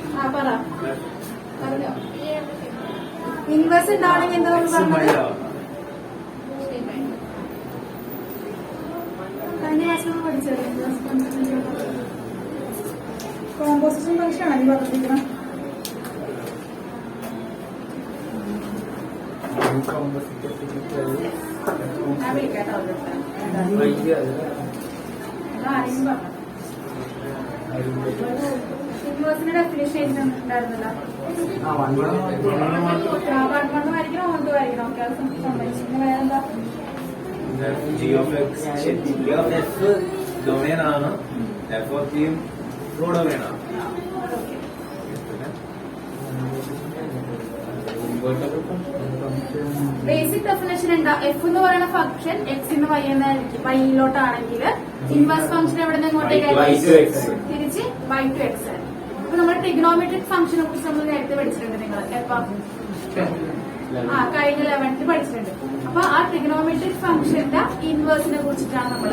എന്താ പറ പറഞ്ഞോ. ഇൻവേഴ്സ് ഉണ്ടാവണമെങ്കിൽ എന്താ പറഞ്ഞത്? കഴിഞ്ഞ ക്ലാസ്സിൽ പഠിച്ചത് കോമ്പോസിഷൻ ഫംഗ്ഷൻ ആണ് പറഞ്ഞിരിക്കണം. ഇൻവേഴ്സിന്റെ ഡെഫിനിഷൻ ഉണ്ടായിരുന്നല്ലോ. പാർട്ട് 1 വായിക്കണം, 1 വായിക്കണം. ഓക്കെ, അത് സംബന്ധിച്ചു. വേറെന്താ? ഡൊമൈൻ ആണ്, എഫ് ഓഫ് ടിയും പ്രോ ഡൊമൈൻ ആണ്. ബേസിക് ഡെഫിനേഷൻ എന്താ? എഫ് എന്ന് പറയുന്ന ഫംഗ്ഷൻ എക്സിന് വൈയിലോട്ടാണെങ്കിൽ ഇൻവേഴ്സ് ഫംഗ്ഷൻ എവിടെ നിന്ന് ഇങ്ങോട്ടേക്ക് തിരിച്ച് y to x. അപ്പൊ നമ്മൾ ട്രിഗണോമെട്രിക് ഫംഗ്ഷനെ കുറിച്ച് നമ്മൾ നേരത്തെ പഠിച്ചിട്ടുണ്ട്. നിങ്ങൾ എപ്പം കഴിഞ്ഞ 11th പഠിച്ചിട്ടുണ്ട്. അപ്പൊ ആ ട്രിഗണോമെട്രിക് ഫംഗ്ഷന്റെ ഇൻവേഴ്സിനെ കുറിച്ചിട്ടാണ് നമ്മൾ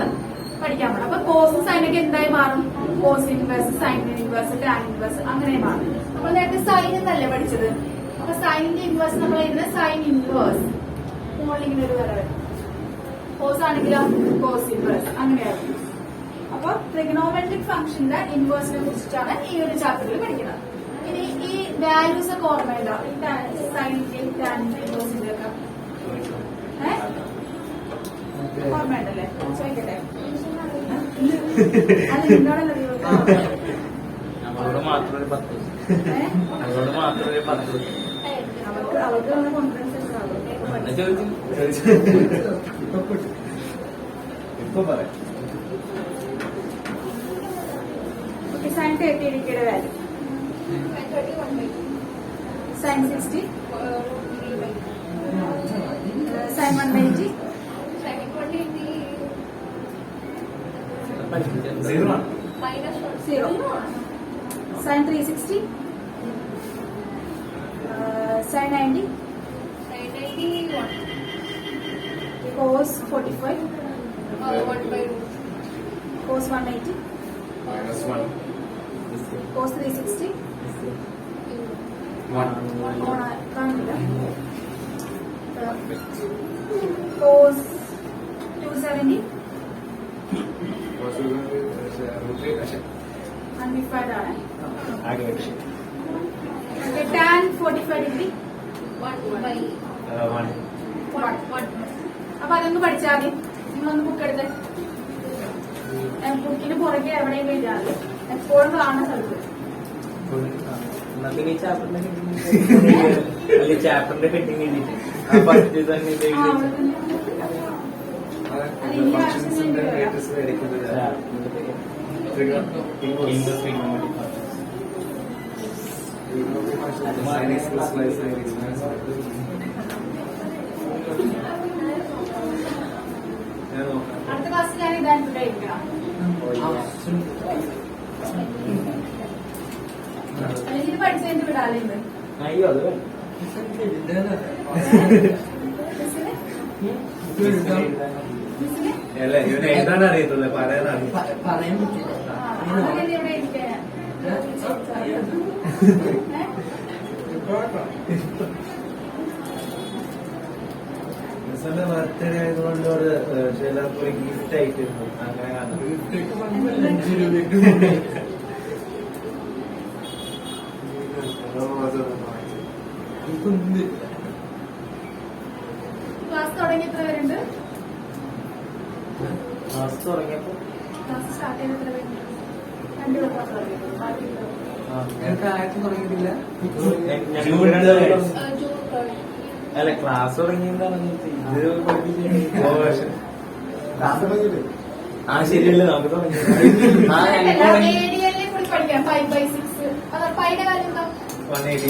പഠിക്കാൻ പോകുന്നത്. അപ്പൊ കോസ് സൈനൊക്കെ എന്തായി മാറും? Cos inverse, sine inverse, tan inverse അങ്ങനെ മാറും. നമ്മൾ നേരത്തെ സൈൻ എന്നല്ലേ പഠിച്ചത്? അപ്പൊ സൈനിന്റെ ഇൻവേഴ്സ് നമ്മൾ എഴുതുന്നത് സൈൻ ഇൻവേഴ്സ്. ഇങ്ങനെ ഒരു വര വരും. കോസ് ആണെങ്കിലോ കോസ് ഇൻവേഴ്സ് അങ്ങനെയായിരുന്നു. അപ്പൊ ട്രിഗണോമെട്രിക് ഫംഗ്ഷന്റെ ഇൻവേഴ്സിനെ കുറിച്ചിട്ടാണ് ഈ ഒരു ചാപ്റ്ററിൽ പഠിക്കുന്നത്. ഇനി ഈ വാല്യൂസ് ഒക്കെ ഓർമ്മയുണ്ടോ? സൈനിന്റെയും ടാനിന്റെയും ഇൻവേഴ്സിന്റെ ഒക്കെ ഓർമ്മയുണ്ടല്ലേ? ചോദിക്കട്ടെ. അല്ല, നിന്നോടല്ലേ അവർക്ക് വന്ന കോൺഫിഡൻസ് സൈൻ 30 ഡിഗ്രിയുടെ value, sine 60, sine 180, zero, sine 360, sine 90, cos 45, cos 180, cos 360, കാണില്ല, cos 270, അൺഡിഫൈൻഡ് ആണ്. tan 45 ഡിഗ്രി, അപ്പൊ അതൊന്ന് പഠിച്ചാൽ മതി. നിങ്ങളൊന്ന് ബുക്ക് എടുത്ത് ബുക്കിന് പുറകെ എവിടെയും എഴുതാതെ എപ്പോഴും കാണുന്ന സ്ഥലത്ത് ചാപ്റ്ററിന്റെ ഹെഡിങ് അടുത്ത ക്ലാസ് ഞാൻ ഇതായിട്ട് കഴിക്കണം. അല്ലെങ്കിൽ പഠിച്ചതിന്റെ വിടാലുണ്ട്. അയ്യോ അത് അല്ല, ഇവന് എഴുതാൻ അറിയത്തില്ല, പറയാൻ പറയാൻ പറ്റില്ല. മിസ്സിന്റെ ബർത്ത്ഡേ ആയതുകൊണ്ട് ചിലപ്പോൾ ഗിഫ്റ്റ് ആയിട്ടിരുന്നു. അങ്ങനെ ക്ലാസ് തുടങ്ങി എത്ര പേരുണ്ട്? ക്ലാസ് തുടങ്ങിയപ്പോ ക്ലാസ് സ്റ്റാർട്ട് ചെയ്ത് എത്ര പേരുണ്ട്? 2 പേർ ക്ലാസ് തുടങ്ങിയത്. ബാക്കിയുണ്ടോ? തുടങ്ങിയിട്ടില്ല. അല്ല, ക്ലാസ് തുടങ്ങിയെന്താണ് ഇത് പഠിപ്പിച്ച ശരിയല്ലേ? നമുക്ക് തുടങ്ങി പഠിക്കാം. 5/6 പൈയുടെ കാര്യം എന്താ? 5/6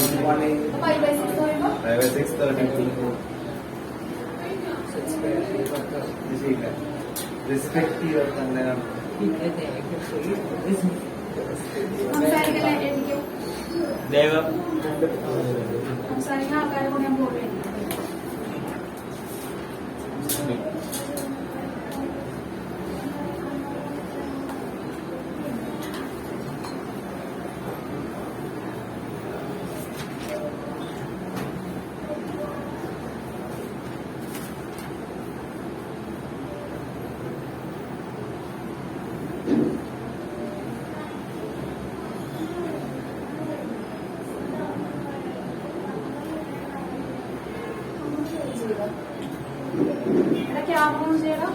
റെസ്പെക്റ്റീവ് സംസാരിക്കുന്ന ആൾക്കാരെ കൂടെ ഞാൻ പോകേ. ക്യാമറ ഓൺ ചെയ്യടാ.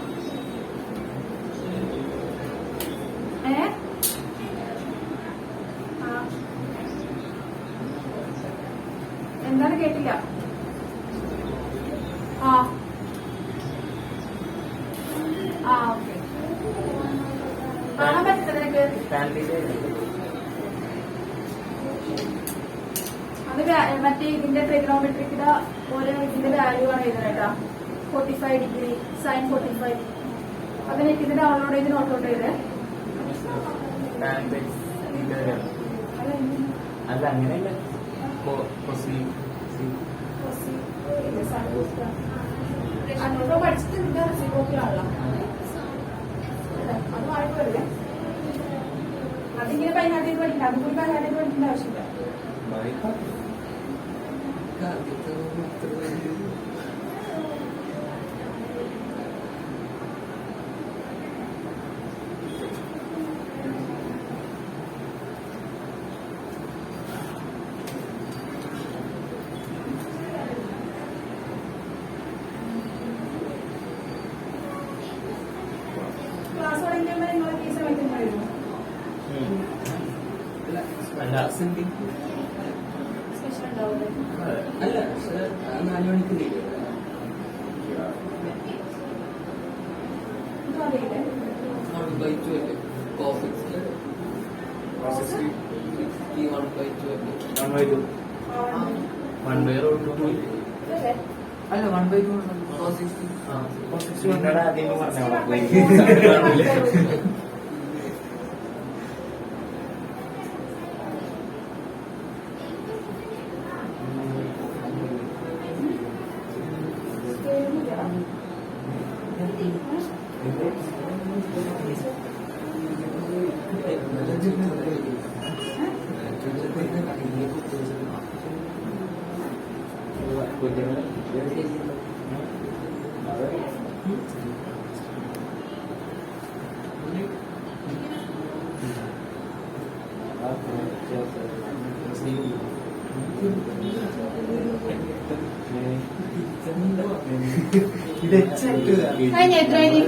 എന്താണ് കേട്ടില്ല? ആ ഓക്കെ. കാണാൻ പറ്റുന്നത് നിനക്ക്? അത് മറ്റേ ഇതിന്റെ ട്രിഗണോമെട്രിക്കിന്റെ ഓരോ ഇതിന്റെ വാല്യൂ ആണ് എഴുതുന്നത്. 45 ഡിഗ്രി സൈൻ 45. അതിലേക്ക് ഇത് ഡൗൺലോഡ് ചെയ്ത് നോട്ട് ചെയ്തേ. അല്ല അങ്ങനെയല്ല. അതിപ്പോ പഠിച്ചിട്ട് നിന്റെ റെസിപ്പോക്കിയാണല്ലോ. അത് വായിക്കുമല്ലേ? അതിങ്ങനെ പൈനാട്ടിൽ പഠിക്കാം. അതും കൂടി പൈനാട്ടിൽ പഠിക്കേണ്ട ആവശ്യമില്ല. ക്ലാസ് തുടങ്ങിയപ്പോൾ നിങ്ങൾക്ക് ഈ സമയത്ത് ഉണ്ടായിരുന്നു സ്പെഷ്യൽ ഉണ്ടാവില്ലേ? അല്ല 4 മണിക്ക് ലീവ്. ഇതും അറിയില്ലേ? 1/2 അല്ലേ കോഫിക്സ് 1/2 അല്ലേ? 1/2 ഇതല്ലേ? അല്ല 1/2 കോഫിക്സ്. ആദ്യം പറഞ്ഞോ. കഴിഞ്ഞ എത്ര ഇനി?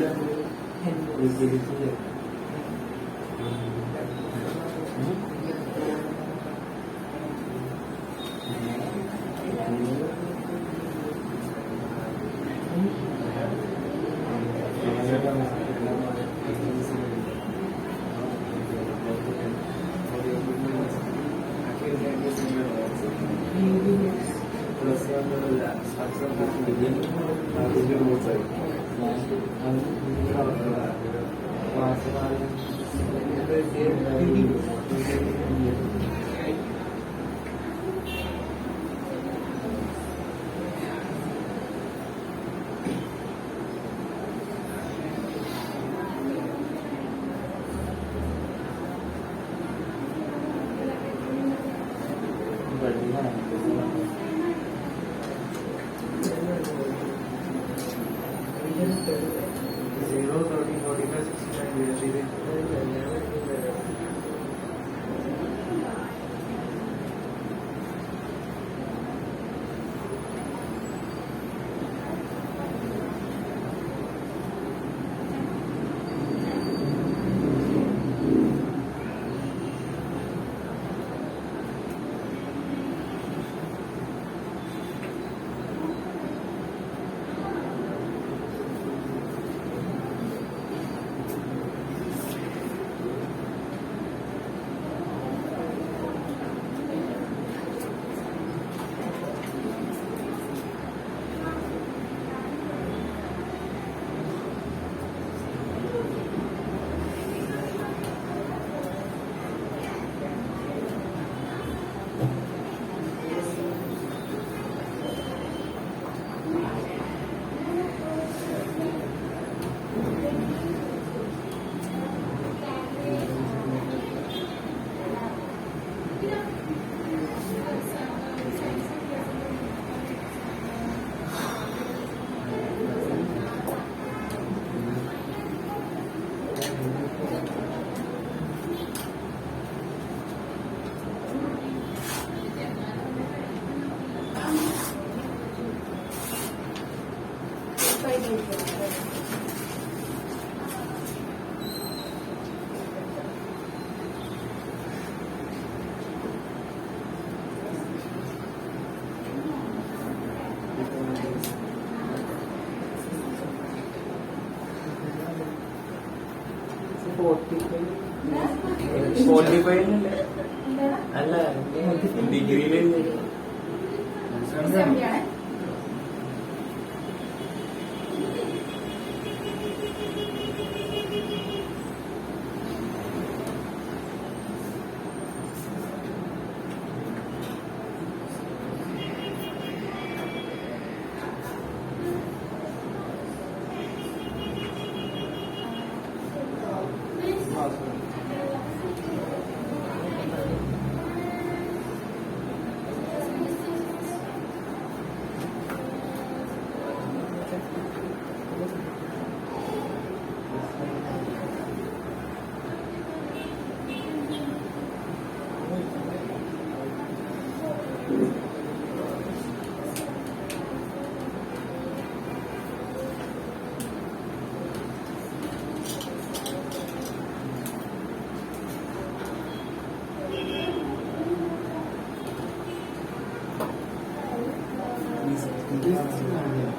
അല്ല ഡിഗ്രിയില് 70 ആണ്.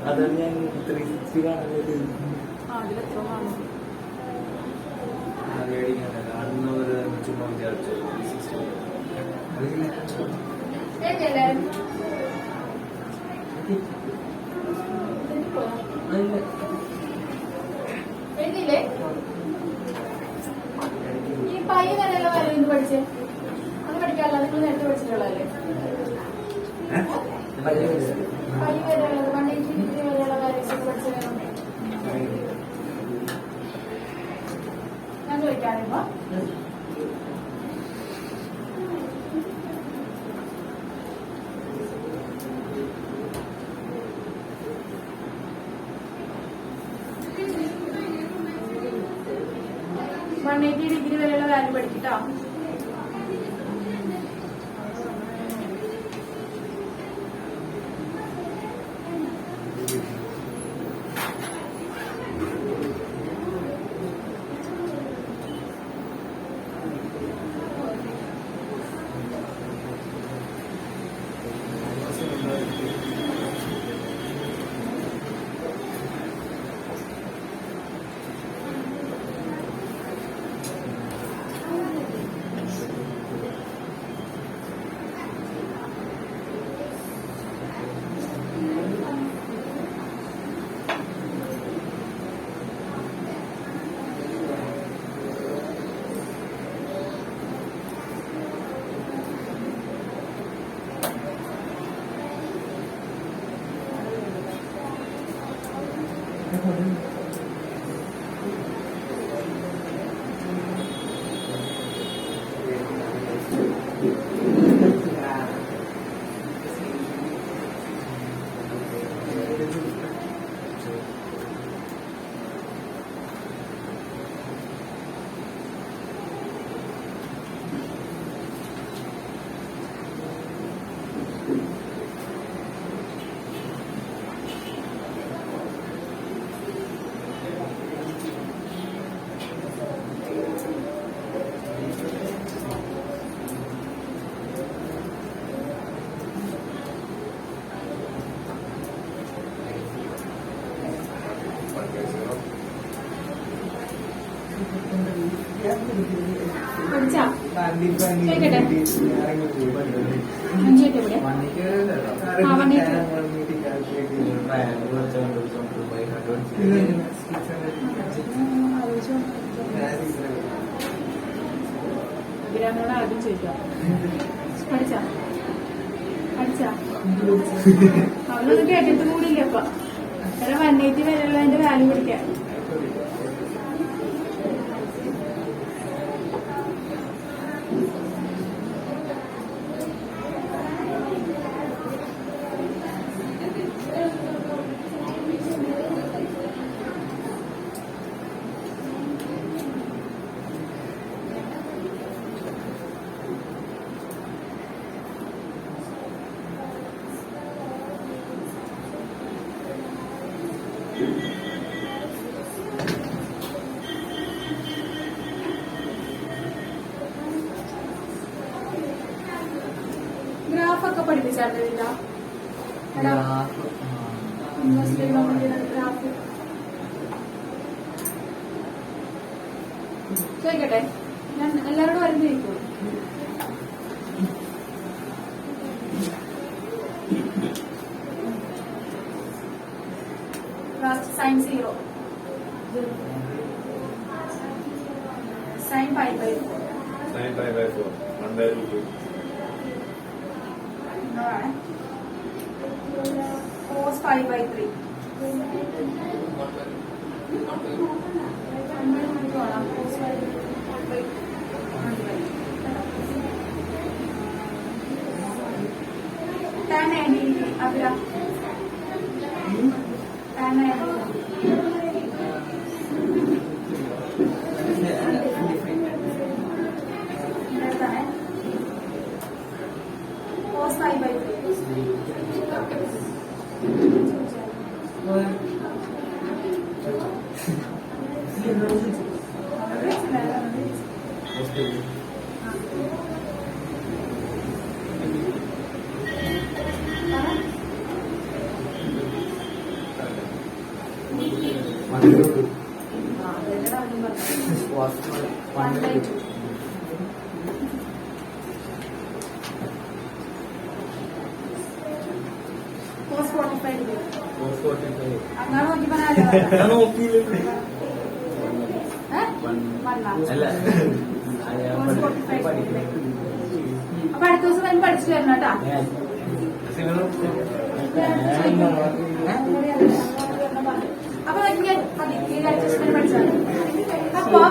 അതാണ് ഞാൻ 360 കാണുന്നത്. അതിലെത്ര കാണും? കാണുന്നവര് ചുമ്മാ വിചാരിച്ചു ശരിയല്ലേ? എഴുതിയില്ലേ? ഈ പൈ വരെയുള്ള കാര്യം ഇത് പഠിച്ചേ? അത് പഠിക്കാറില്ല, നിങ്ങൾ നേരത്തെ പഠിച്ചിട്ടുള്ളതല്ലേ? പൈ വരെയുള്ളത് 180 ഡിഗ്രി വരെയുള്ള കാര്യങ്ങൾ പഠിച്ചത് ഞാൻ ചോദിക്കാറുമ്പോ ഡിഗ്രി വരെയുള്ള വാല്യൂ പഠിക്കട്ടോ. പഠിച്ചാ കേക്കട്ടെ 5 എവിടെ ഗ്രാമോട് ആദ്യം ചോദിക്കാം. പഠിച്ചാ അവനൊന്നും കേട്ടിട്ട് കൂടിയില്ല. അപ്പൊ 180 വരെയുള്ള അതിന്റെ വാല്യൂ പഠിക്കാം. ഗ്രാഫൊക്കെ പഠിപ്പിച്ചായിരുന്നില്ല ഗ്രാഫ് ചോദിക്കട്ടെ, ഞാൻ എല്ലാവരോടും വരുന്ന ചോദിക്കൂ. സൈൻ 0, സൈൻ π/4, Sin π/4, 1/2. cos π/3, 1/2. tan 90 അഭില tan 90 cos π/3. cos 45 degree. അങ്ങനെ നോക്കി പറഞ്ഞാലോ അല്ല അപ്പൊ അടുത്ത ദിവസം തന്നെ പഠിച്ചു തരണം കേട്ടാ. അപ്പൊ പഠിച്ചാൽ അപ്പൊ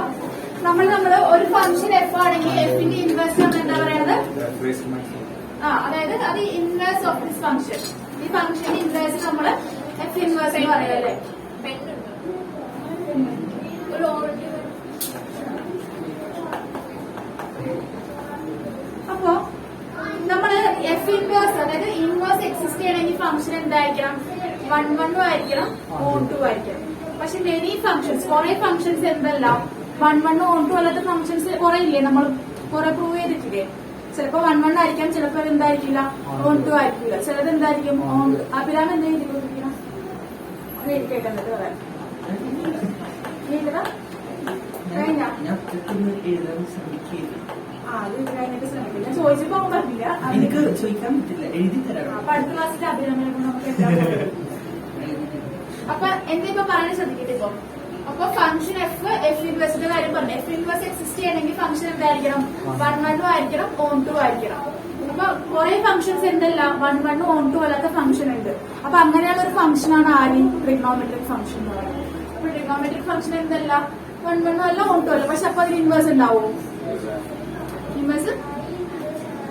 നമ്മള് ഒരു ഫംഗ്ഷൻ എഫ് ആണെങ്കിൽ എഫിന്റെ ഇൻവേഴ്സ് ആണ് എന്താ പറയുന്നത്? അതായത് അത് ഇൻവേഴ്സ് ഓഫ് ദിസ് ഫംഗ്ഷൻ. ഈ ഫംഗ്ഷന്റെ ഇൻവേഴ്സ് നമ്മള് എഫ് ഇൻവേഴ്സ് എന്ന് പറയല്ലേ. അപ്പോ നമ്മള് എഫ് ഇൻവേഴ്സ് അതായത് ഇൻവേഴ്സ് എക്സിസ്റ്റ് ചെയ്യണമെങ്കിൽ ഫംഗ്ഷൻ എന്തായിരിക്കണം? 1/1 ആയിരിക്കണം, 1/2 ആയിരിക്കണം. പക്ഷെ മെനി ഫംഗ്ഷൻസ് കുറെ ഫംഗ്ഷൻസ് എന്തല്ല 1/1 1/2 അല്ലാത്ത ഫംഗ്ഷൻസ് കുറെ ഇല്ലേ, നമ്മൾ കുറെ പ്രൂവ് ചെയ്തിട്ടില്ലേ? ചിലപ്പോ 1/1 ആയിരിക്കാം, ചിലപ്പോ എന്തായിരിക്കില്ല 1/2 ആയിരിക്കില്ല, ചിലത് എന്തായിരിക്കും അഭിരാമം എന്താ എഴുതിക്കൊണ്ടിരിക്കണം? അത് എഴുതിക്കേണ്ടത് പറയാം. കഴിഞ്ഞ അത് കഴിഞ്ഞിട്ട് ശ്രമിക്കില്ല. ഞാൻ ചോദിച്ചപ്പോ അവൻ പറഞ്ഞില്ല. എനിക്ക് ചോദിക്കാൻ പറ്റില്ല, എഴുതി തരാം. അപ്പൊ അടുത്ത ക്ലാസ്സിൽ അഭിരാമനെ കൊണ്ട് നമുക്ക് എല്ലാം അപ്പൊ എന്തിപ്പോ പറയാൻ ശ്രദ്ധിക്കട്ടെ. ഇപ്പൊ അപ്പൊ ഫംഗ്ഷൻ എഫ് ഇൻവേഴ്സിന്റെ കാര്യം പറഞ്ഞു. എഫ് ഇൻവേഴ്സ് എക്സിസ്റ്റ് ചെയ്യണമെങ്കിൽ ഫംഗ്ഷൻ എന്തായിരിക്കണം? 1/1 ആയിരിക്കണം, 1/2 ആയിരിക്കണം. അപ്പൊ കുറെ ഫംഗ്ഷൻസ് എന്തല്ല 1/1 1/2 അല്ലാത്ത ഫംഗ്ഷൻ ഉണ്ട്. അപ്പൊ അങ്ങനെയുള്ള ഒരു ഫംഗ്ഷൻ ആണ് ആര്? ട്രിഗണോമെട്രിക് ഫംഗ്ഷൻ എന്ന് പറയുന്നത്. അപ്പൊ ട്രിഗണോമെട്രിക് ഫംഗ്ഷൻ എന്തല്ല 1/1 അല്ല 1/2 അല്ല. പക്ഷെ അപ്പൊ അതിന് ഇൻവേഴ്സ് ഉണ്ടാവും. ഇൻവേഴ്സ്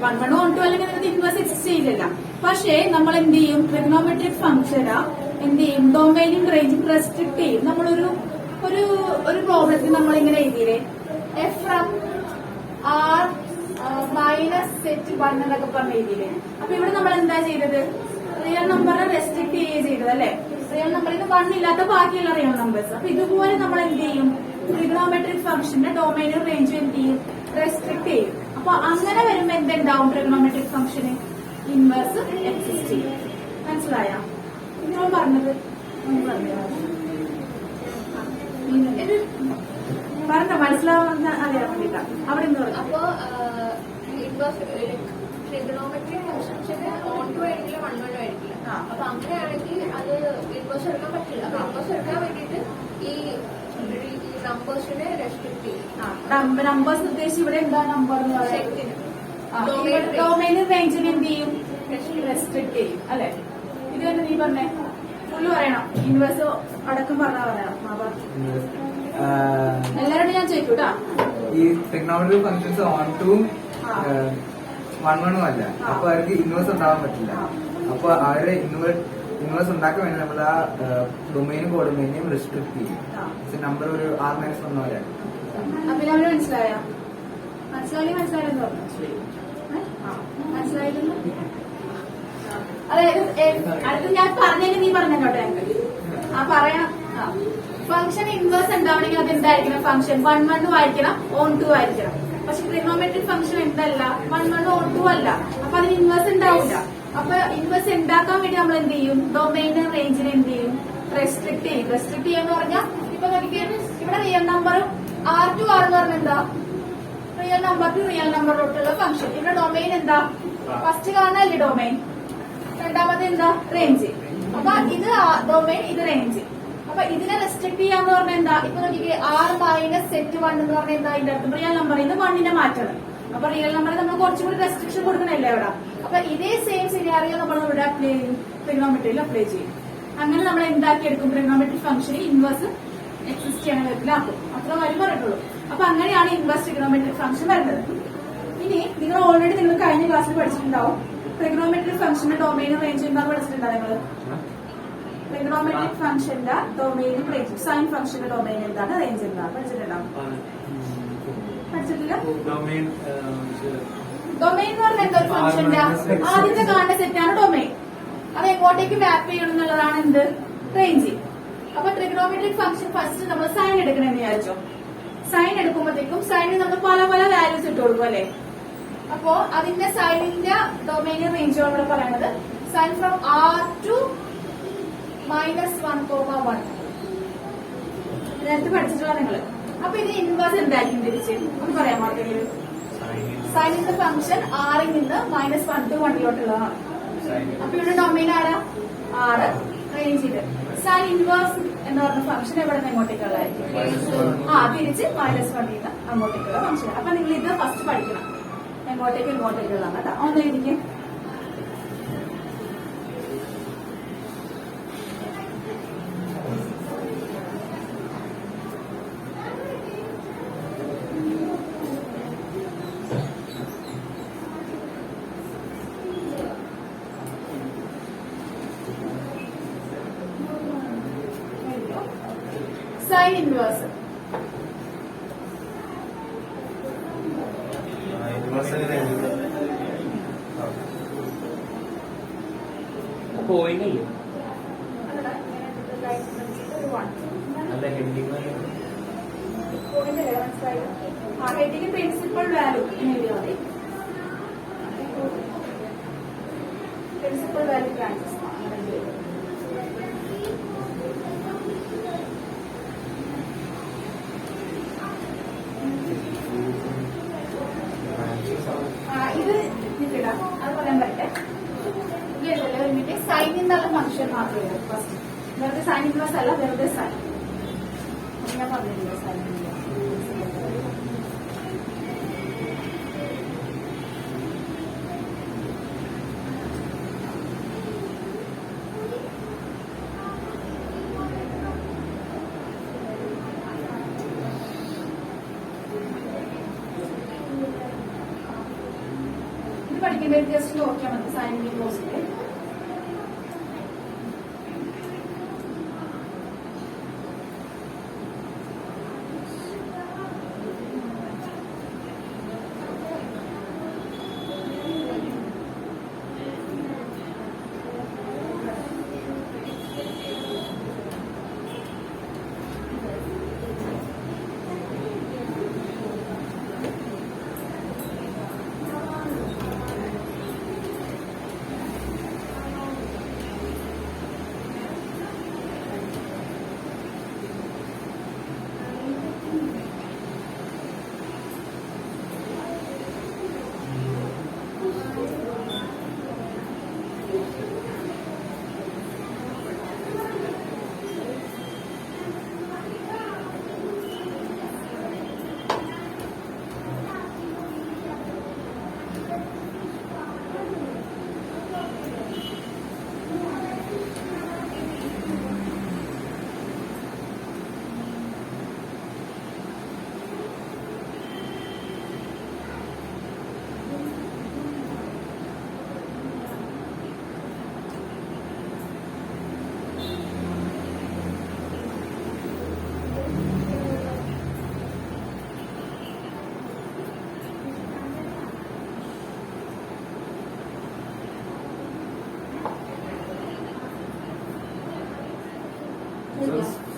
1/1 1/2 അല്ലെങ്കിൽ അതിനകത്ത് ഇൻവേഴ്സ് എക്സിസ്റ്റ് ചെയ്യില്ല. പക്ഷേ നമ്മൾ എന്ത് ചെയ്യും? ട്രിഗണോമെട്രിക് ഫംഗ്ഷന് എന്ത് ചെയ്യും? ഡൊമൈനും റേഞ്ചും റെസ്ട്രിക്ട് ചെയ്യും. നമ്മളൊരു ഒരു ഒരു പ്രോബ്ലത്തിൽ നമ്മൾ ഇങ്ങനെ എഴുതിയില്ലേ, F from R minus set 1 എന്നൊക്കെ പറഞ്ഞ് എഴുതിയില്ലേ. അപ്പൊ ഇവിടെ നമ്മൾ എന്താ ചെയ്തത്? റിയൽ നമ്പറിനെ റെസ്ട്രിക്ട് ചെയ്യുക ചെയ്തത് അല്ലെ. റിയൽ നമ്പറിന് 1 ഇല്ലാത്ത ബാക്കിയുള്ള റിയൽ നമ്പേഴ്സ്. അപ്പൊ ഇതുപോലെ നമ്മൾ എന്ത് ചെയ്യും? ട്രിഗണോമെട്രിക് ഫംഗ്ഷന്റെ ഡൊമൈനും റേഞ്ചും എന്ത് ചെയ്യും? റെസ്ട്രിക്ട് ചെയ്യും. അപ്പൊ അങ്ങനെ വരുമ്പോ എന്തുണ്ടാവും? ട്രിഗണോമെട്രിക് ഫംഗ്ഷന് ഇൻവേഴ്സ് എക്സിസ്റ്റ് ചെയ്യും. മനസ്സിലായ നിങ്ങൾ പറഞ്ഞത്? പറഞ്ഞ മനസ്സിലാവുന്ന അറിയാൻ വേണ്ടിട്ടാ. അവിടെ നിന്ന് പറഞ്ഞു. അപ്പോ ട്രിഗണോമെട്രിക് ഫംഗ്ഷൻസിന് 1/2 ആയിരിക്കില്ല, 1/1 ആയിരിക്കില്ല. അപ്പൊ അങ്ങനെയാണെങ്കിൽ അത് ഇൻവേഴ്സ് എടുക്കാൻ പറ്റില്ല. അപ്പൊ ഇൻവേഴ്സ് എടുക്കാൻ വേണ്ടിയിട്ട് ഈ നമ്പേഴ്സിനെ റെസ്ട്രിക്ട് ചെയ്യും. നമ്പേഴ്സ് ഉദ്ദേശിച്ച് ഇവിടെ എന്താ നമ്പർ എന്ന് പറയുന്നത്? ഡൊമൈനും റേഞ്ചിന് എന്ത് ചെയ്യും? റെസ്ട്രിക്ട് ചെയ്യും അല്ലെ. ഇത് തന്നെ നീ പറഞ്ഞേ, ഫുള്ള് പറയണം. ഇൻവേഴ്സ് അടക്കം പറഞ്ഞാ പറയണം. എല്ലാരോടും ഞാൻ ചോദിക്കൂട്ടാ. ഈ ട്രിഗണോമെട്രിക് ഫംഗ്ഷൻസ് 1/2 1/1 അല്ല. അപ്പൊ അവർക്ക് ഇൻവേഴ്സ് ഉണ്ടാവാൻ പറ്റില്ല. അപ്പൊ അവര് ഇൻവേഴ്സ് ഉണ്ടാക്കാൻ വേണ്ടി നമ്മൾ ആ ഡൊമൈനും കോഡൊമൈനെയും റെസ്ട്രിക്ട് ചെയ്യും. നമ്പർ ഒരു R-1 വരെയാണ്. അപ്പൊ അവര് മനസ്സിലായ മനസ്സിലായെന്ന് പറഞ്ഞു. മനസ്സിലായിരുന്നു. അതായത് അടുത്ത് ഞാൻ പറഞ്ഞതിന് നീ പറഞ്ഞോട്ടെ. പറയാം. ഫംഗ്ഷൻ ഇൻവേഴ്സ് ഉണ്ടാവണമെങ്കിൽ അത് എന്തായിരിക്കണം? ഫംഗ്ഷൻ 1/1 ആയിരിക്കണം, 1/2 ആയിരിക്കണം. പക്ഷെ ട്രിഗണോമെട്രിക് ഫംഗ്ഷൻ എന്തല്ല 1/1 1/2 അല്ല. അപ്പൊ അതിന് ഇൻവേഴ്സ് ഉണ്ടാവില്ല. അപ്പൊ ഇൻവേഴ്സ് ഉണ്ടാക്കാൻ വേണ്ടി നമ്മൾ എന്ത് ചെയ്യും? ഡൊമൈനും റേഞ്ചിനെ എന്ത് ചെയ്യും? റെസ്ട്രിക്ട് ചെയ്യും. റെസ്ട്രിക്ട് ചെയ്യാന്ന് പറഞ്ഞാൽ ഇപ്പൊ നോക്കിക്കേ, ഇവിടെ റിയൽ നമ്പറും R2 R എന്ന് പറഞ്ഞ എന്താ? റിയൽ നമ്പർ ടു റിയൽ നമ്പറിലോട്ടുള്ള ഫംഗ്ഷൻ. ഇവിടെ ഡൊമൈൻ എന്താ? ഫസ്റ്റ് കാണാനല്ലേ ഡൊമൈൻ, രണ്ടാമത് എന്താ? റേഞ്ച്. അപ്പൊ ഇത് ഡൊമൈൻ, ഇത് റേഞ്ച്. അപ്പൊ ഇതിനെ റെസ്ട്രിക്ട് ചെയ്യാന്ന് പറഞ്ഞാൽ എന്താ? ഇപ്പൊ നോക്കിക്കേ, R മൈനസ് സെറ്റ് 1 എന്ന് പറഞ്ഞാൽ എന്താ? ഇതിന്റെ അർത്ഥം റിയൽ നമ്പറിൽ നിന്ന് 1നെ മാറ്റണം. അപ്പൊ റിയൽ നമ്പറിൽ നമ്മൾ കുറച്ചും കൂടി റെസ്ട്രിക്ഷൻ കൊടുക്കണല്ലേ ഇവിടെ. അപ്പൊ ഇതേ സെയിം സിനാറിയോ നമ്മൾ ഇവിടെ അപ്ലൈ ചെയ്യും, ട്രിഗണോമെട്രിയിൽ അപ്ലൈ ചെയ്യും. അങ്ങനെ നമ്മൾ എന്താക്കി എടുക്കും? ട്രിഗണോമെട്രിക് ഫംഗ്ഷന് ഇൻവേഴ്സ് എക്സിസ്റ്റ് ചെയ്യണ വിധത്തിലാക്കും. അത്ര കാര്യം പറഞ്ഞിട്ടുള്ളൂ. അപ്പൊ അങ്ങനെയാണ് ഇൻവേഴ്സ് ട്രിഗണോമെട്രിക് ഫംഗ്ഷൻ വരുന്നത്. ഇനി നിങ്ങൾ ഓൾറെഡി നിങ്ങൾ കഴിഞ്ഞ ക്ലാസ്സിൽ പഠിച്ചിട്ടുണ്ടാവും ട്രിഗണോമെട്രിക് ഫംഗ്ഷന്റെ ഡൊമൈനും റേഞ്ച് എന്താണെന്ന് പഠിച്ചിട്ടുണ്ടാവും നിങ്ങൾ. ട്രിഗണോമെട്രിക് ഫംഗ്ഷന്റെ ഡൊമൈനും റേഞ്ച്, സൈൻ ഫംഗ്ഷന്റെ ഡൊമൈൻ എന്താണ്, റേഞ്ച് എന്താണ് പഠിച്ചിട്ടുണ്ടാവും? പഠിച്ചിട്ടില്ല? ഡൊമൈൻ എന്ന് പറഞ്ഞാൽ എന്താ? ഒരു ഫംഗ്ഷന്റെ ആദ്യത്തെ കാണുന്ന സെറ്റാണ് ഡൊമൈൻ. അത് എങ്ങോട്ടേക്ക് മാപ്പ് ചെയ്യണം എന്നുള്ളതാണ് എന്ത്? റേഞ്ച്. അപ്പൊ ട്രിഗണോമെട്രിക് ഫംഗ്ഷൻ ഫസ്റ്റ് നമ്മൾ സൈൻ എടുക്കണമെന്ന് വിചാരിച്ചോ. സൈൻ എടുക്കുമ്പോഴത്തേക്കും സൈനിൽ നമ്മൾ പല പല വാല്യൂസ് ഇട്ട് കൊടുക്കും അല്ലെ. അപ്പോ അതിന്റെ സൈനിന്റെ ഡൊമൈൻ റേഞ്ച് നമ്മൾ പറയുന്നത് സൈൻ ഫ്രം R to -1,1. നേരത്തെ പഠിച്ചിട്ടുള്ള നിങ്ങള്. അപ്പൊ ഇത് ഇൻവേഴ്സ് എന്തായിരിക്കും തിരിച്ച് ഒന്ന് പറയാൻ മാർക്കെങ്കിലും? സൈനിന്റെ ഫംഗ്ഷൻ ആറിൽ നിന്ന് -1 to 1 അപ്പൊ ഇവിടെ ഡൊമൈൻ ആരാ? R, റേഞ്ചില്. സൈൻ ഇൻവേഴ്സ് എന്ന് പറഞ്ഞ ഫംഗ്ഷൻ എവിടെ നിന്ന് എങ്ങോട്ടേക്കുള്ളതായിരിക്കും? തിരിച്ച് -1 നിന്ന് അങ്ങോട്ടേക്കുള്ള ഫംഗ്ഷൻ. അപ്പൊ നിങ്ങൾ ഇത് ഫസ്റ്റ് പഠിക്കണം, എങ്ങോട്ടേക്ക് ഇങ്ങോട്ടേക്കുള്ളതാണ് കേട്ടോ. ഒന്ന് എഴുതിക്കും. സൈൻ ഇൻവേഴ്സ് പോയില്ലേ? അല്ല ഹെഡിങ് ഹെഡിങ് പ്രിൻസിപ്പൽ വാല്യൂ എഴുതിയാൽ മതി. പ്രിൻസിപ്പൽ വാല്യൂ ബ്രാഞ്ചസ് ഇത് ഇടാം. അത് പറയാൻ പറ്റേ ഇല്ലല്ലോ. സൈൻ എന്നുള്ള ഫംഗ്ഷൻ മാത്രമേ ഉള്ളൂ ഫസ്റ്റ്. വെറുതെ സൈൻ ഇൻവേഴ്സ് അല്ല, വെറുതെ സൈൻ. ഞാൻ പറഞ്ഞില്ല സൈൻ പഠിക്കുമ്പോൾ ജസ്റ്റ് നോക്കിയാൽ മതി. സൈനിങ് ക്ലോസില്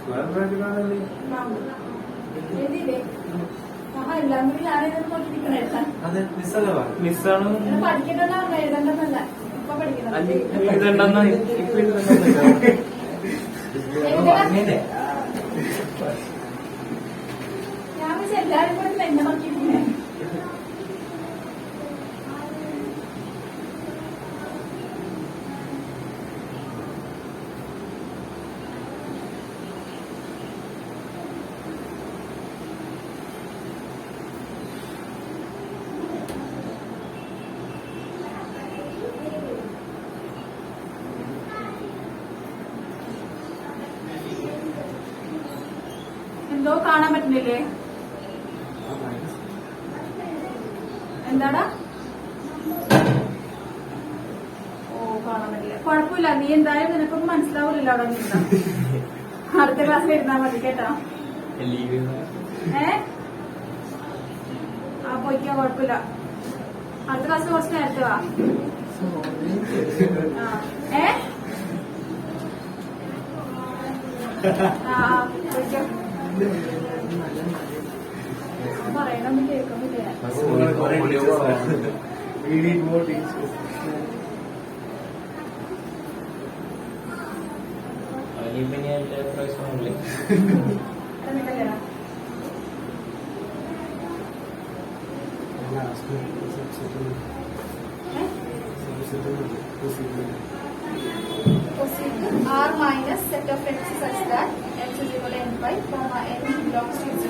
സ്ക്വയർ ബ്രാക്കറ്റ് ആണല്ലേ? എഴുതിയില്ലേ? എല്ലാം കൂടി ഞാനിതൊന്നും കൊണ്ടിരിക്കണേ. അതെ, മിസ്സല്ലേ? മിസ്സാണ് പഠിക്കണമെന്നാണ് എഴുതണ്ടെന്നല്ല. ഇപ്പൊ പഠിക്കണം. എഴുതണ്ടെന്നാ ഇപ്പൊ എഴുതണ്ടെന്നല്ല. ഞാൻ പക്ഷെ എല്ലാരും കൂടെ തന്നെ നോക്കിയിട്ടില്ലേ? എന്തോ കാണാൻ പറ്റുന്നില്ലേ? എന്താടാ? ഓ കാണാൻ പറ്റില്ല. കുഴപ്പമില്ല, നീ എന്തായാലും നിനക്കൊന്നും മനസ്സിലാവില്ലല്ലോ അവിടെ നിന്നാ. അടുത്ത ക്ലാസ്സിൽ ഇരുന്നാ മതി കേട്ടോ. ആ പോയിക്കാ, കുഴപ്പമില്ല. അടുത്ത ക്ലാസ്സിൽ കുറച്ച് നേരത്തെ വാ. പോയിക്കോ. പറയണൊന്നും കേൾക്കുന്നില്ല. R minus set of x such that x is equal to n by comma n belongs to z.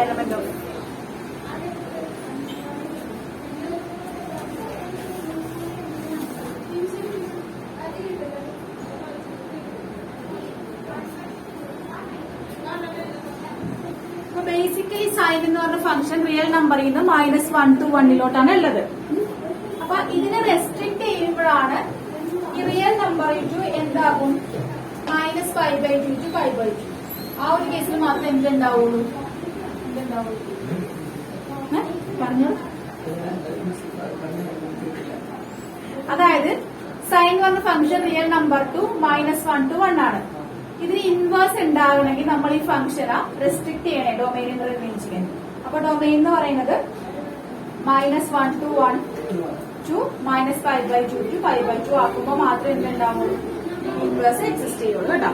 Element of basically sine എന്ന് പറഞ്ഞ ഫംഗ്ഷൻ റിയൽ നമ്പറിൽ നിന്ന് -1 to 1 ഉള്ളത്. അപ്പൊ ഇതിനെ റെസ്ട്രിക്ട് ചെയ്യുമ്പോഴാണ് ഈ റിയൽ നമ്പറിൽ ടു എന്താകും -π/2 to π/2. ആ ഒരു കേസിൽ മാത്രമേ എന്തുണ്ടാവുള്ളൂ? പറഞ്ഞു. അതായത് സൈൻ വന്ന function real number to -1 to 1 ആണ്. ഇതിന് ഇൻവേഴ്സ് ഉണ്ടാകണമെങ്കിൽ നമ്മൾ ഈ ഫംഗ്ഷനെ റെസ്ട്രിക്ട് ചെയ്യണേ, ഡൊമൈൻ റിമൈൻ ചെയ്യാൻ. അപ്പൊ ഡൊമൈൻ എന്ന് പറയുന്നത് -1 to 1 to -π/2 to π/2 ആക്കുമ്പോ മാത്രമേ എന്തുണ്ടാവുള്ളൂ? ഇൻവേഴ്സ് എക്സിസ്റ്റ് ചെയ്യുള്ളൂ കേട്ടോ.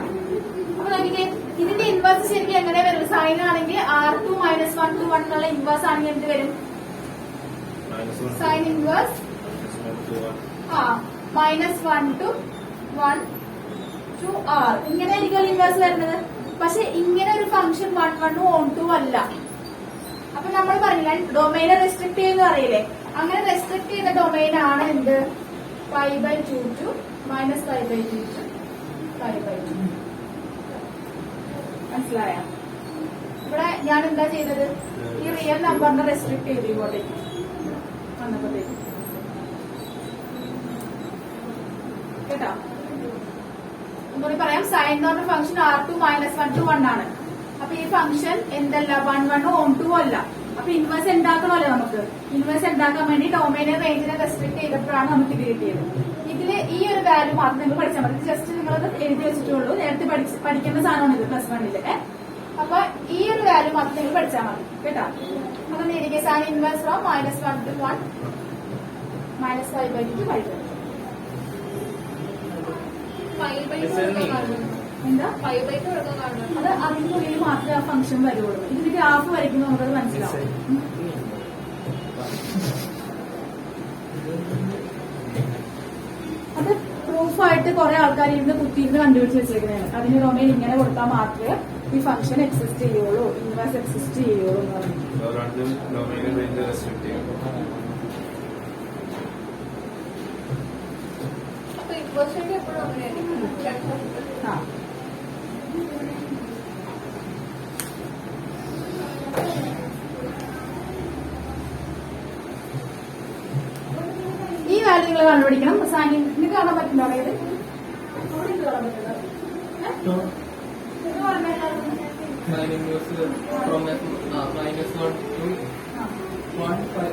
അപ്പൊ നോക്കിക്കേ, ഇതിന്റെ ഇൻവേഴ്സ് ശരിക്കും എങ്ങനെ വരും? സൈൻ ആണെങ്കിൽ R2 -1 to 1 എന്നുള്ള ഇൻവേഴ്സ് ആണെങ്കിൽ എന്ത് വരും? Sine inverse -1 to 1 to R. ഇങ്ങനെ ആയിരിക്കും ഇൻവേഴ്സ് വരുന്നത്. പക്ഷെ ഇങ്ങനെ ഒരു ഫംഗ്ഷൻ 1 1 ഉം 1 2 അല്ല. അപ്പൊ നമ്മൾ പറഞ്ഞില്ല ഡൊമൈനെ റെസ്ട്രിക്ട് ചെയ്യുന്ന അറിയില്ലേ? അങ്ങനെ റെസ്ട്രിക്ട് ചെയ്ത ഡൊമൈൻ ആണ് എന്ത്? π/2 to -π/2 to π/2. മനസ്സിലായ? ഇവിടെ ഞാൻ എന്താ ചെയ്തത്? ഈ റിയൽ നമ്പറിനെ റെസ്ട്രിക്ട് ചെയ്തു ഇങ്ങോട്ടേക്ക് വന്നപ്പോഴത്തേക്ക് കേട്ടോ. ഒന്നുകൂടി പറയാം, സൈൻ എന്ന് പറഞ്ഞ ഫംഗ്ഷൻ R2 -1 to 1 ആണ്. അപ്പൊ ഈ ഫംഗ്ഷൻ എന്തല്ല? 1 1 ഉം 1 2 അല്ല. അപ്പൊ ഇൻവേഴ്സ് ഉണ്ടാക്കണമല്ലോ നമുക്ക്. ഇൻവേഴ്സ് ഉണ്ടാക്കാൻ വേണ്ടി ഡൊമൈനെ റേഞ്ചിനെ റെസ്ട്രിക്ട് ചെയ്തപ്പോഴാണ് നമുക്ക് ഇത് കിട്ടിയത്. ഇതില് ഈ ഒരു വാല്യൂ മാത്രം നിങ്ങൾ പഠിച്ചാൽ മതി. ജസ്റ്റ് നിങ്ങളത് എഴുതി വെച്ചിട്ടുള്ളൂ. നേരത്തെ പഠിക്കേണ്ട സാധനമാണ് ഇത് +1 അപ്പൊ ഈ ഒരു വാല്യൂ മാത്രം നിങ്ങൾ പഠിച്ചാൽ മതി കേട്ടോ. അപ്പൊ നേരിയ sine inverse from -1 to 1 -π/2 to π/2. എന്താ? അത് അതിനുള്ളിൽ മാത്രമേ ആ ഫംഗ്ഷൻ വരുള്ളൂ. ഇതിന്റെ ഗ്രാഫ് വരയ്ക്കുമ്പോൾ നമുക്കത് മനസ്സിലാവും. അത് പ്രൂഫായിട്ട് കുറെ ആൾക്കാർ ഇരുന്ന് കുത്തിയിരുന്ന് കണ്ടുപിടിച്ച് വെച്ചിരിക്കുന്നതാണ്. അതിന് ഡൊമൈൻ ഇങ്ങനെ കൊടുത്താൽ മാത്രമേ ഈ ഫംഗ്ഷൻ എക്സിസ്റ്റ് ചെയ്യുള്ളൂ, ഇൻവേഴ്സ് എക്സിസ്റ്റ് ചെയ്യുള്ളൂ എന്ന് പറഞ്ഞു. ഈ വാല്യൂ നിങ്ങൾ കണ്ടുപിടിക്കണം. സാനിന് കാണാൻ പറ്റുന്നോ? ഇത് കാണാൻ പറ്റുന്നത് അപ്പൊ ഇത്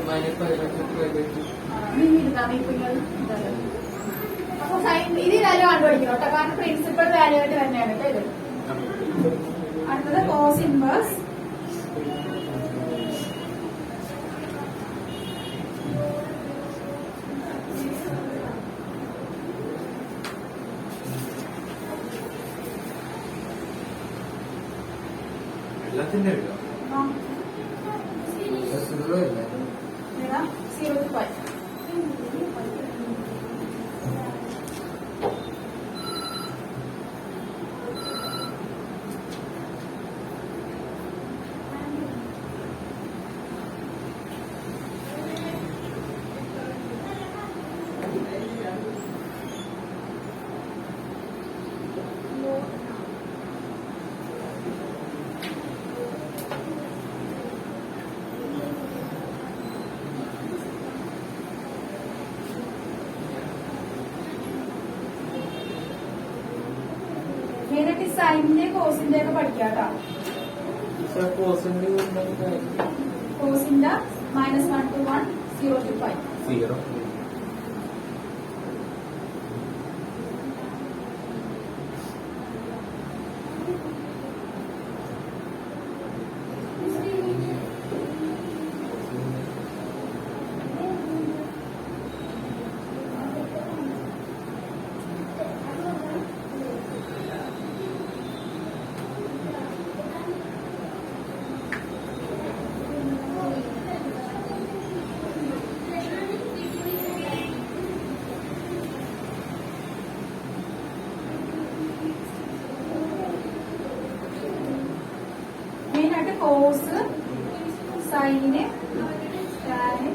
വാല്യൂ കണ്ടുപിടിക്കണം കേട്ടോ. കാരണം പ്രിൻസിപ്പൽ വാല്യൂ ആയിട്ട് തന്നെയാണ് കേട്ടോ ഇത്. അടുത്തത് കോസ് ഇൻവേഴ്സ് എല്ലാത്തിന്റെ വരും. സീറോ ഇല്ല. 0 to 5. മെയിനായിട്ട് സൈനിന്റെ കോസിന്റെ ഒക്കെ പഠിക്കാട്ടോ. കോസിന്റെ -1 to 1, 0 to 5. 0. മെയിനായിട്ട് കോസ്, സൈന്, ടാന്,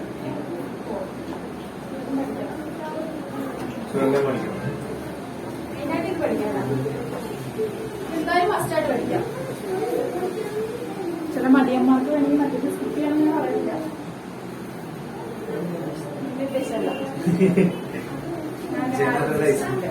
മെയിനായിട്ട് ഇത് പഠിക്കാനാണ്. എന്തായാലും മസ്റ്റായിട്ട് പഠിക്കാം. ചില മടിയന്മാർക്ക് വേണമെങ്കിൽ മറ്റൊരു സ്കിപ്പ് ചെയ്യണമെന്ന് ഞാൻ പറയില്ല. എന്റെ ഉദ്ദേശമല്ല. ഞാൻ ഉദ്ദേശിച്ചില്ല.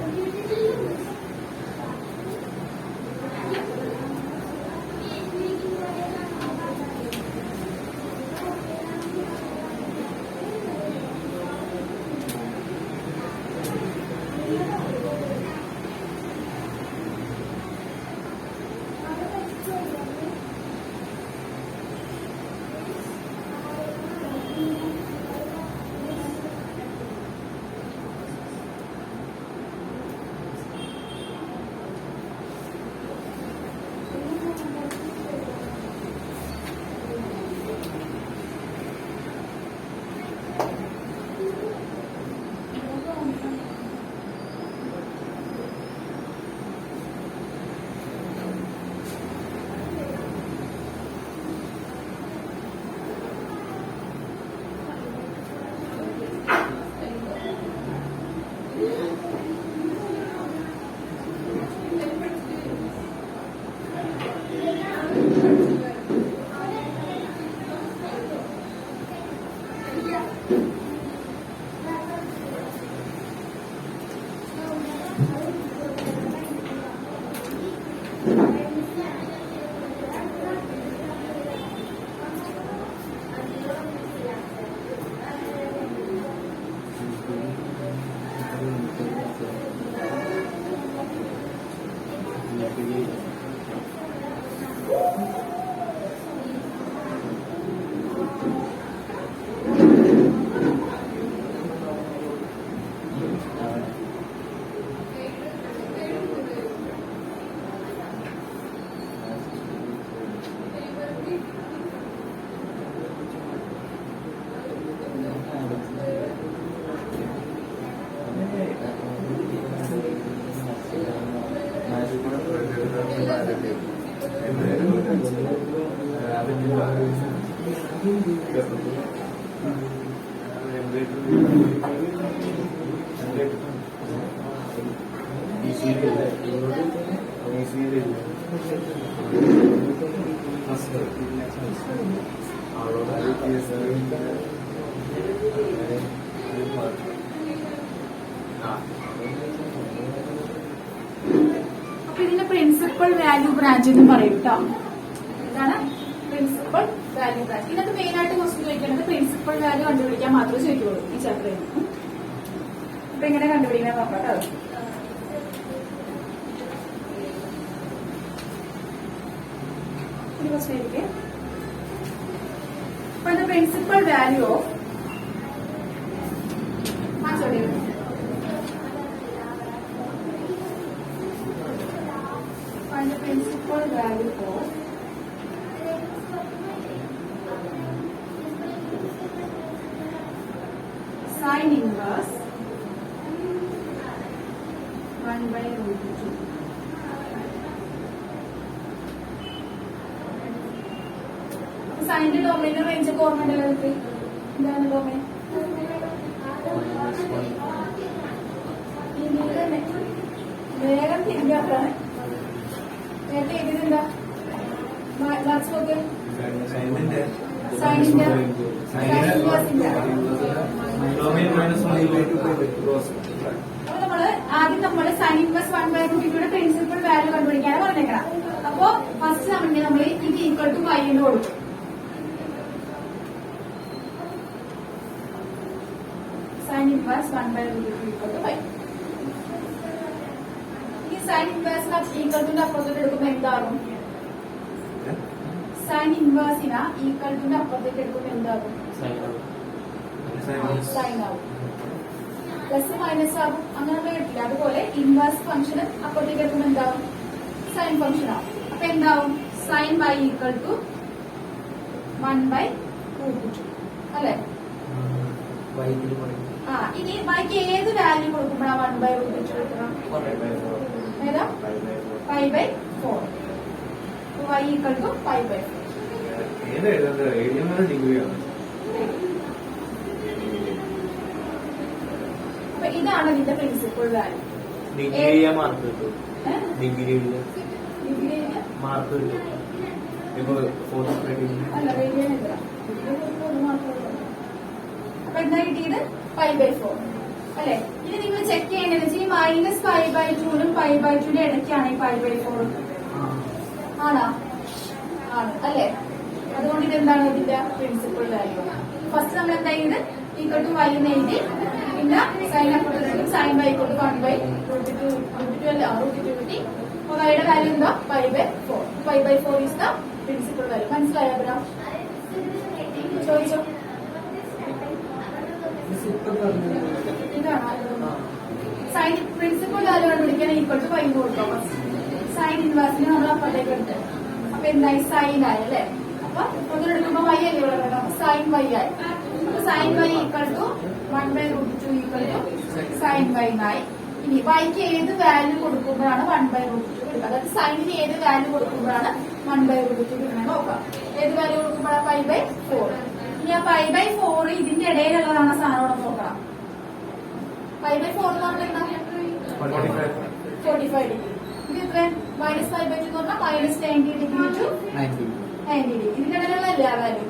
അപ്പൊ ഇതിന്റെ പ്രിൻസിപ്പൽ വാല്യൂ ബ്രാഞ്ച് എന്ന് പറയും കേട്ടോ. ഇതാണ് പ്രിൻസിപ്പൽ വാല്യൂ ബ്രാഞ്ച്. ഇതിനകത്ത് മെയിൻ ആയിട്ട് ക്വസ്റ്റ്യൻ ചോദിക്കുന്നത് പ്രിൻസിപ്പൽ വാല്യൂ കണ്ടുപിടിക്കാൻ മാത്രമേ ചോദിക്കുള്ളൂ ഈ ചാപ്റ്ററിൽ. അപ്പൊ എങ്ങനെ കണ്ടുപിടിക്കാൻ നോക്കാം കേട്ടോ. ഒരു ക്വസ്റ്റ്യൻ എനിക്ക് for the principal value of find the principal value of sine inverse 1/√2. സൈനിന്റെ ഡൊമൈൻ റേഞ്ച് ഒക്കെ ഓർമ്മയുണ്ടല്ലോ നിങ്ങൾക്ക്? എന്താണ് ഡൊമൈൻ? വേഗം തിരിഞ്ഞാക്കാണ്. നേരത്തെ എഴുതിയതെന്താ? മാർക്സ് നോക്ക്. സൈനിന്റെ സൈനിന്റെ ഇൻവേഴ്സിന്റെ. ഡൊമൈൻ -1/2 അപ്പൊ നമ്മള് സൈൻ ഇൻവേഴ്സ് 1/√2 പ്രിൻസിപ്പൽ വാല്യൂ കണ്ടുപിടിക്കാനാണ് പറഞ്ഞേക്കണം. അപ്പൊ ഫസ്റ്റ് നമ്മൾ ഇത് ഈക്വൽ ടു y എന്ന് കൊടുക്കും. Sine inverse 1/√2 equal to y. ഈ സൈൻ ഇൻവേഴ്സ് ഈക്വൽ ടു അപ്പുറത്തോട്ട് എടുക്കുമ്പോൾ എന്താകും? സൈൻ ഇൻവേഴ്സിന ഈക്വൽ ടു അപ്പുറത്തേക്ക് എടുക്കുമ്പോൾ എന്താകും? സൈൻ ആവും. പ്ലസ് മൈനസ് ആകും. അങ്ങനെ നമ്മൾ കേട്ടില്ല. അതുപോലെ ഇൻവേഴ്സ് ഫംഗ്ഷന് അപ്പുറത്തേക്ക് എടുക്കുമ്പോൾ എന്താവും? സൈൻ ഫംഗ്ഷൻ ആവും. അപ്പൊ എന്താവും? സൈൻ y ഈക്വൽ ടു 1/√2 അല്ലെ? ഇനി yക്ക് ഏത് വാല്യൂ കൊടുക്കുമ്പോഴാണ് 1/√2 എടുക്കണം? ഏതാ? 5/4. y equal to 5/4. ഏത് എഴുതുന്നത്? എഴുതുന്നത് ഡിഗ്രിയാണ്. അപ്പൊ ഇതാണ് ഇതിന്റെ പ്രിൻസിപ്പൽ വാല്യൂ. ഡിഗ്രി മാർക്ക് കിട്ടും. ഡിഗ്രി മാർക്ക് കിട്ടും. ഇപ്പൊ ഫോട്ടോ അല്ല റേഡിയൻ എത്ര? അപ്പൊ എന്താ കിട്ടിയത്? 5/4 അല്ലെ? ഇനി നിങ്ങൾ ചെക്ക് ചെയ്യേണ്ടത് വെച്ചാൽ -5/2 5/2 ഇടയ്ക്കാണ് ഈ 5/4 ആണോ? ആണ് അല്ലെ? അതുകൊണ്ട് ഇതെന്താണ് ഇതിന്റെ പ്രിൻസിപ്പൽ വാല്യൂ. ഫസ്റ്റ് നമ്മൾ എന്താ ചെയ്ത് ഈക്വൽ ടു y എന്ന് എഴുതി. പിന്നെ സൈൻ അപ്പുറത്തും സൈൻ y ഈക്വൽ ടു 1/√2 അല്ല √2 കിട്ടി. അപ്പൊ വൈയുടെ വാല്യൂ എന്താ? 5/4. 5/4 ഈസ് ദ പ്രിൻസിപ്പൽ വാല്യൂ. മനസ്സിലായോ? അബ്രാം ചോദിച്ചോ. ഇതാണോ സൈൻ പ്രിൻസിപ്പൽ വാല്യൂ കണ്ടുപിടിക്കാൻ ഈക്വൽ ടു y കൊടുക്കാം. സൈൻ ഇൻവേഴ്സിനെ നമ്മൾ അപ്പുറത്തേക്ക് എടുത്ത് അപ്പൊ എന്തായി? സൈൻ ആയി അല്ലെ? അപ്പൊ ഒന്നിനെടുക്കുമ്പോ y അല്ലേ ഇവിടെ വരണം. അപ്പൊ സൈൻ y ആയി. അപ്പൊ sine y equal to 1/√2 equal to sine y ആയി. ഇനി yക്ക് ഏത് വാല്യൂ കൊടുക്കുമ്പോഴാണ് 1/√2 കിട്ടുക? അതായത് സൈനിന് ഏത് വാല്യൂ കൊടുക്കുമ്പോഴാണ് 1/√2 കിട്ടുന്നത് നോക്കാം. ഏത് വാല്യൂ കൊടുക്കുമ്പോഴാണ്? 5/4. ഇനി ആ 5/4 ഇതിന്റെ ഇടയിലുള്ളതാണ് സാധനം നോക്കണം. 5/4 എന്ന് പറഞ്ഞാൽ എന്താ? 45 ഡിഗ്രി. ഇത് എത്ര? -5/2 എന്ന് പറഞ്ഞാൽ -90 ഡിഗ്രി ടു 90 ഡിഗ്രി. ഇതിന്റെ ഇടയിലുള്ളല്ലേ ആ വാല്യൂ?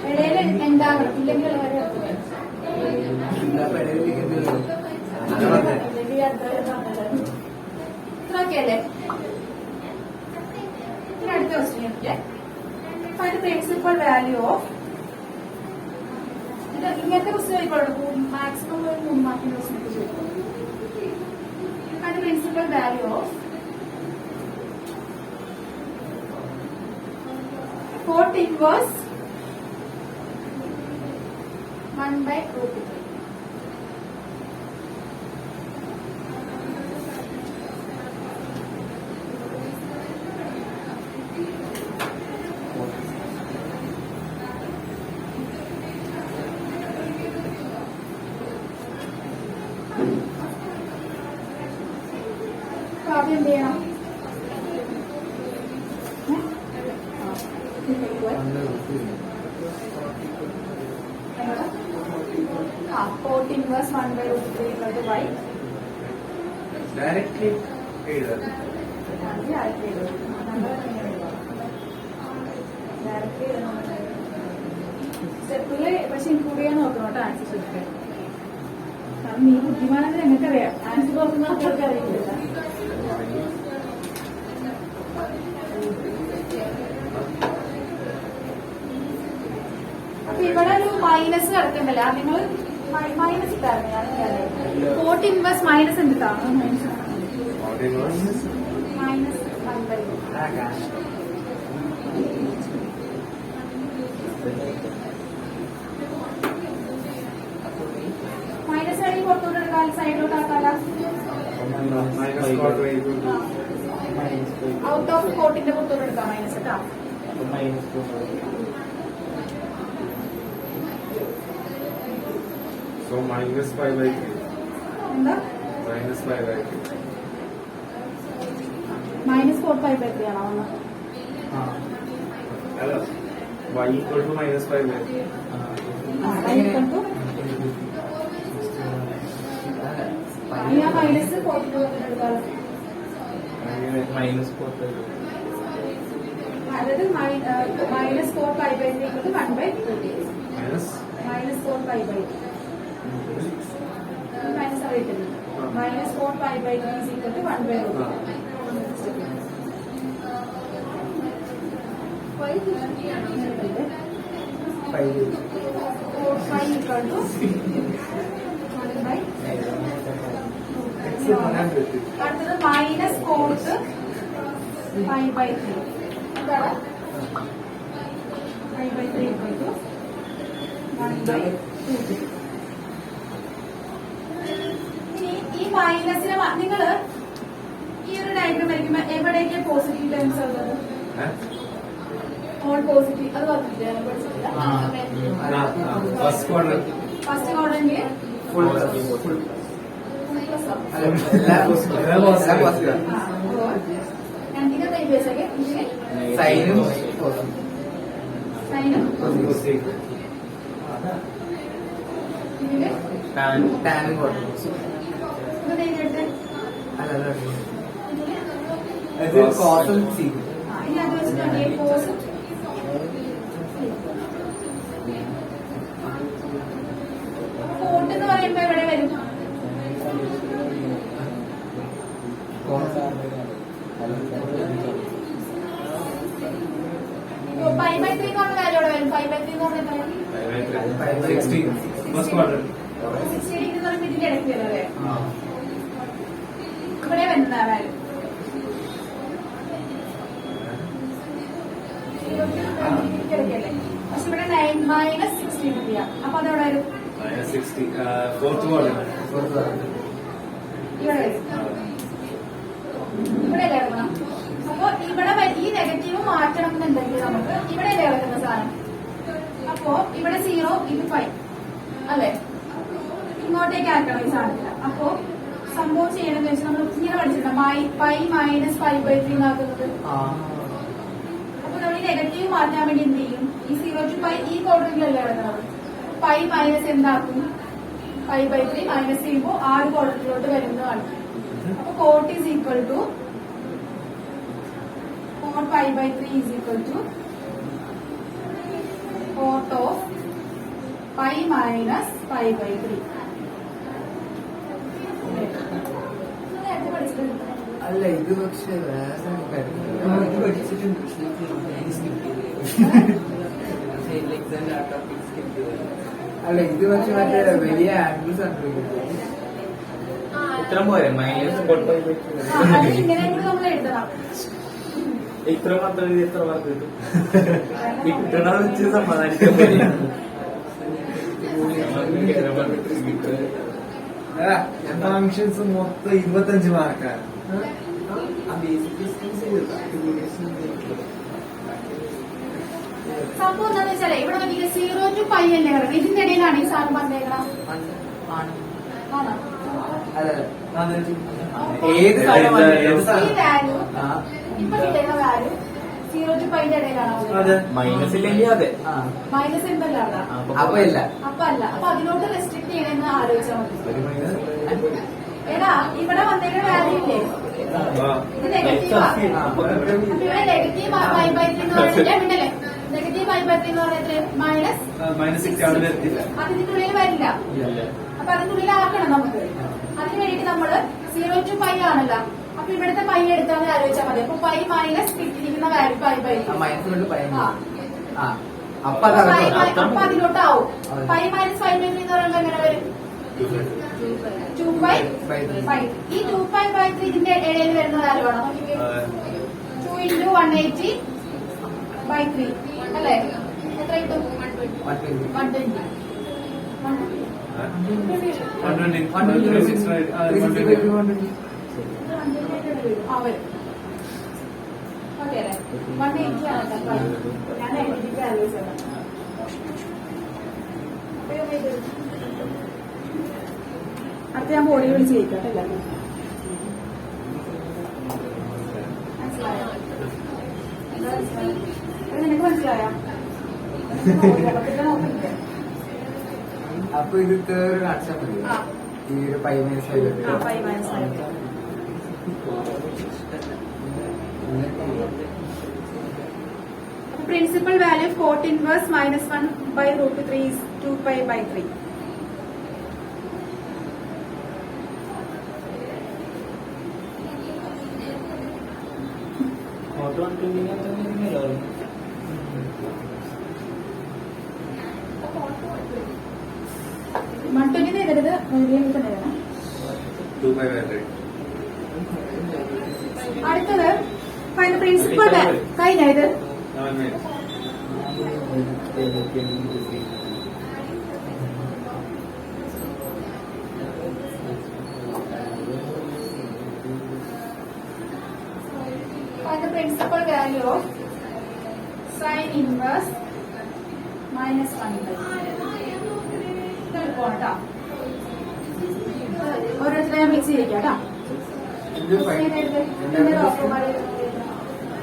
ഇടയിൽ എന്താകണം? ഇല്ലെങ്കിൽ ഇത്രയൊക്കെയല്ലേ? ഇനി അടുത്ത ക്വസ്റ്റ്യൻ എനിക്ക് find the principal value of. ഇങ്ങനത്തെ ക്വസ്റ്റ്യൻ ആയിക്കോട്ടെ. മാക്സിമം ഒരു 3 മാർക്കിന്റെ ക്വസ്റ്റ്യൻ ചോദിക്കും. Find the principal value of 4 inverse 1/√3. ആദ്യം എന്ത് ചെയ്യണം? 4 ഇൻവേഴ്സ് 1/√3 y. ഡയറക്ട്ലി എഴുതാം. സ്റ്റെപ്പില് പക്ഷെ ഇൻക്ലൂഡ് ചെയ്യാൻ നോക്കണം കേട്ടോ ആൻസർ ശരിക്കും. കാരണം നീ ബുദ്ധിമാനത്തിൽ എങ്ങനെക്കറിയാം? ആൻസർ നോക്കുന്ന ആൾക്കാർക്ക് അറിയില്ല. അപ്പൊ ഇവിടെ ഒരു മൈനസ് കിടക്കണ്ടല്ലോ. നിങ്ങൾ മൈനസ് ഇട്ടായിരുന്നു. 4 ഇൻവേഴ്സ് മൈനസ് എന്തിട്ടാണ്? മൈനസ് 1/√3. മൈനസ് ആയി പുറത്തോട്ട് എടുക്കാൻ സൈഡിലോട്ട് ആക്കാല. ഔട്ട് ഓഫ് കോട്ടിന്റെ പുറത്തോട്ട് എടുക്കാം മൈനസ് കേട്ടോ. So minus 5/3. എന്താ Minus 5/3. -4/3 ആണോ വന്നത്? അല്ല y equal to minus 5/3. y equal to ഇനി ആ മൈനസ് 42 എടുക്കാറ്. Minus 4/3. അതായത് -4/3 equal to 1/3. Minus -4/3 മൈനസ് ആയിട്ടില്ല. -4/3 is equal to 1/3. y 60 ആണോ? 5 4/5 equal to 1/3. അടുത്തത് -4/3 5/3. എന്താണ് 5/3 equal to 1/2. ഇനി ഈ മൈനസിനെ നിങ്ങള് ഈ ഒരു ഡയഗ്രം വരയ്ക്കുമ്പോ എവിടേക്ക് പോസിറ്റീവ് ടേംസ് ഉള്ളത്? ഓൾ പോസിറ്റീവ് അത് പറഞ്ഞില്ല പഠിച്ചിട്ടില്ല. first quadrant. ഫസ്റ്റ് ക്വാഡ്രന്റില് ഫുൾ ഇതിനകത്ത് എഴുതി വെച്ചേക്കെ ഇതിന് സൈനും സൈനും Cosec. ഇതില് ടാനും കൊടുക്കും. ഇത് എഴുതിയെടുത്ത് അല്ല ഇതില് അത് കോസും സീക്കും. ഇനി അത് വെച്ചിട്ടുണ്ടെങ്കിൽ കോസും കോട്ട് എന്ന് പറയുമ്പോ എവിടെ വരും? π/3 എന്ന് പറഞ്ഞ കാര്യം എവിടെ വരും? π/3 എന്ന് പറഞ്ഞാൽ 16. First quadrant. 60 ഡിഗ്രി എന്ന് പറയുമ്പോൾ ഇതിന്റെ ഇടയ്ക്ക് വരും അല്ലേ? ഇവിടെ വരുന്ന വാല്യൂ ഇടയ്ക്കല്ലേ? പക്ഷെ ഇവിടെ -60 ഡിഗ്രിയാണ്. അപ്പൊ അതെവിടെ വരും? Minus 60. Fourth quadrant. ഇവിടെ വരും. ഇവിടെ അല്ലേ കിടക്കണം? അപ്പൊ ഇവിടെ ഈ നെഗറ്റീവ് മാറ്റണം എന്നുണ്ടെങ്കിൽ നമുക്ക് ഇവിടെ അല്ലേ കിടക്കുന്ന സാധനം? അപ്പോ ഇവിടെ 0 ഇത് 5 അല്ലെ? ഇങ്ങോട്ടേക്ക് ആക്കണം ഈ സാധനത്തിന്. അപ്പോ സംഭവം ചെയ്യണമെന്ന് വെച്ചാൽ നമ്മൾ ഇങ്ങനെ പഠിച്ചിട്ടുണ്ട് π-π/3 എന്നാക്കുന്നത്. അപ്പൊ നമ്മൾ ഈ നെഗറ്റീവ് മാറ്റാൻ വേണ്ടി എന്ത് ചെയ്യും? ഈ 0 to π ഈ ക്വാഡ്രന്റിലല്ലേ കിടക്കുന്നത്? π മൈനസ് എന്താക്കും? π/3 മൈനസ് ചെയ്യുമ്പോൾ 6 ക്വാഡ്രന്റിലോട്ട് വരുന്നതാണ്. അപ്പൊ cot is equal to cot π/3 is equal to cot of π minus π/3. നേരത്തെ പഠിച്ചിട്ടുണ്ട്. അല്ല ഇത് പക്ഷേ വേറെ ഇത് പഠിച്ചിട്ടുണ്ട്. അല്ല ഇത് പക്ഷെ മറ്റേ വലിയ ആംഗിൾസ് ആണ് ഇത്ര പോരെ മൈനസ് അത് ഇങ്ങനെ കൂടി നമ്മൾ എഴുതണം. ഇത്ര മാത്രം എഴുതി എത്ര മാർക്ക് കിട്ടും? കിട്ടണ വെച്ച് സമാധാനിക്കാൻ പറ്റില്ല. ഫങ്ഷൻസ് മൊത്തം 25 മാർക്കാണ്. സംഭവം എന്താണെന്ന് വെച്ചാലേ ഇവിടെ നോക്കിയ 0 to π അല്ലേ കിടക്കുന്നത്? ഇതിന്റെ ഇടയിലാണ് ഈ സാധനം പറഞ്ഞേക്കണം. ആണോ? ഏത് ഈ വാല്യൂ ഇപ്പൊ കിട്ടുന്ന വാല്യൂ 0 to π ന്റെ ഇടയിലാണോ? മൈനസ് ഇല്ലെങ്കിൽ അതെ. മൈനസ് എന്തല്ല അവിടെ? അപ്പൊ ഇല്ല. അപ്പൊ അല്ല. അപ്പൊ അതിലോട്ട് റെസ്ട്രിക്ട് ചെയ്യണമെന്ന് ആലോചിച്ചാൽ മതി. എടാ ഇവിടെ വന്നേക്കുന്ന വാല്യൂ ഇല്ലേ? ഇത് നെഗറ്റീവാ. അപ്പൊ ഇവിടെ നെഗറ്റീവ് π/3 എന്ന് പറഞ്ഞില്ലേ? നെഗറ്റീവ് π/3 എന്ന് പറഞ്ഞാൽ മൈനസ് 6 അവിടെ വരത്തില്ല. അതിന്റെ ഉള്ളിൽ വരില്ല. അപ്പൊ അതിന്റെ ഉള്ളിൽ ആക്കണം നമുക്ക്. അതിന് വേണ്ടിട്ട് നമ്മള് 0 to π ആണല്ലോ. അപ്പൊ ഇവിടുത്തെ π എടുത്താൽ ആലോചിച്ചാൽ മതി. അപ്പൊ π മൈനസ് കിട്ടിയിരിക്കുന്ന വാല്യൂ π/3. മൈനസ് കൊണ്ട് പറയാം. ആ അപ്പൊ അപ്പൊ അതിലോട്ടാവും. π മൈനസ് π/3 എന്ന് പറയുമ്പോൾ എങ്ങനെ വരും? 2π/3. ഈ 2π/3 ഇതിന്റെ ഇടയിൽ വരുന്ന വാല്യൂ ആണോ? 2 into 180/3 അല്ലേ? എത്ര കിട്ടും? 120. 120. ആ വരും. ഓക്കെ അല്ലേ? 180 ആണ് കേട്ടോ. ഞാൻ 80 വാല്യൂസ് ആണ്. അടുത്ത ഞാൻ ബോഡി വിളിച്ച് ചെയ്യിക്കട്ടെ എല്ലാവരും. മനസ്സിലായോ? നിനക്ക് മനസ്സിലായോ? നോക്കില്ലേ? അപ്പൊ ഇത് തേർഡ് കാണിച്ചാൽ മതി. ആ. ഈ ഒരു 5 minutes ആയിട്ട്. 5 മനസ്സിലായി. Principal value of cot inverse minus 1 by root 3 is 2 pi by 3. Auto 120 120 എഴുതരുത്, മീഡിയം തന്നെ എഴുതണം. 2 by 100. അടുത്തത് find the principal value. കഴിഞ്ഞ ഇത് 7 minutes. find the principal value of sin inverse minus 1 by 3. എളുപ്പമാണ്. ഓരോരുത്തരെ ഞാൻ മിക്സ് ചെയ്യിക്കാം കേട്ടോ. ഇത് find- ഇതിന്റെ ഡോക്ടർമാർ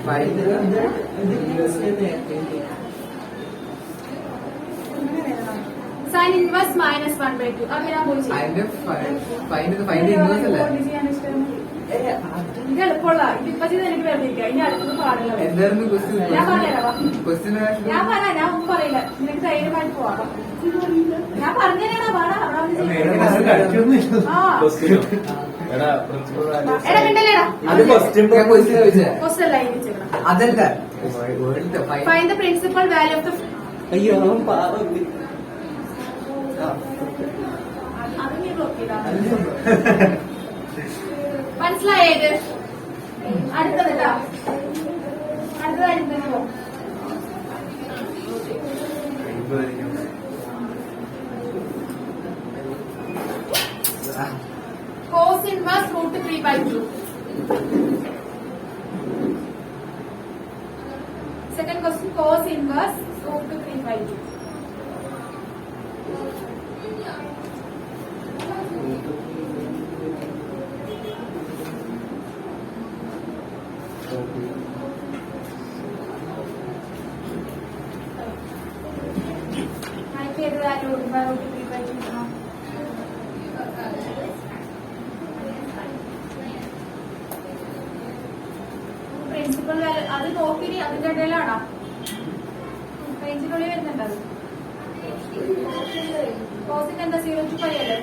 find the- sine inverse minus 1 by 2. അത് ഞാൻ പോയി ചെയ്യാം. അതിന്റെ ഫൈൻഡ് ഇൻവേഴ്സ് അല്ലേ? ഇത് എളുപ്പമുള്ള ഇതിപ്പോ ചെയ്ത് എനിക്ക് വെറുതെ ഇനി അടുത്തത് പാടില്ല. എന്തായിരുന്നു ക്വസ്റ്റ്യൻ? ഞാൻ പറഞ്ഞുതരാം. ക്വസ്റ്റ്യൻ ഞാൻ പറയാം, ഞാൻ ഒന്നും പറയില്ല. നിനക്ക് ധൈര്യമായിട്ട് പോവാം. ഞാൻ പറഞ്ഞുതരാ പാടാ. ആ എടാ പ്രിൻസിപ്പൽ എടാ മിണ്ടല്ലേടാ. അത് ക്വസ്റ്റ്യൻ ചോദിച്ചേ ക്വസ്റ്റ്യൻ അല്ല എഴുതി വെച്ചേക്കണം. അതല്ല find the principal value of the അയ്യോ അവൻ പാവം. അത് നീ ബ്ലോക്ക് ചെയ്താ മനസ്സിലായത്. അടുത്തത് കേട്ടോ. അടുത്തത് അടുത്തോ. cos inverse root 3 by 2. Second question, cos inverse root 3 by 2. I take that root by root 3 by 2 now. Principal value അത് നോക്കി അതിന്റെ ഇടയിലാണോ റേഞ്ചിനുള്ളിൽ വരുന്നുണ്ട് അത്. കോസിന് എന്താ 0 to 5 അല്ലേ?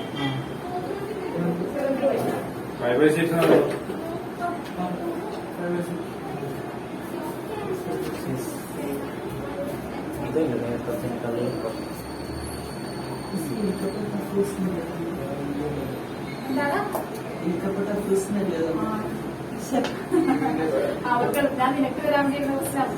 0 to 5. 5 by 6 ആണോ? ഇതല്ലേ നേരത്തെ കളർ എന്താണ് ഇരിക്കപ്പെട്ട പ്രശ്നമില്ല. അവർക്ക് ഞാൻ നിനക്ക് വരാൻ വേണ്ടി ക്വസ്റ്റ്യൻ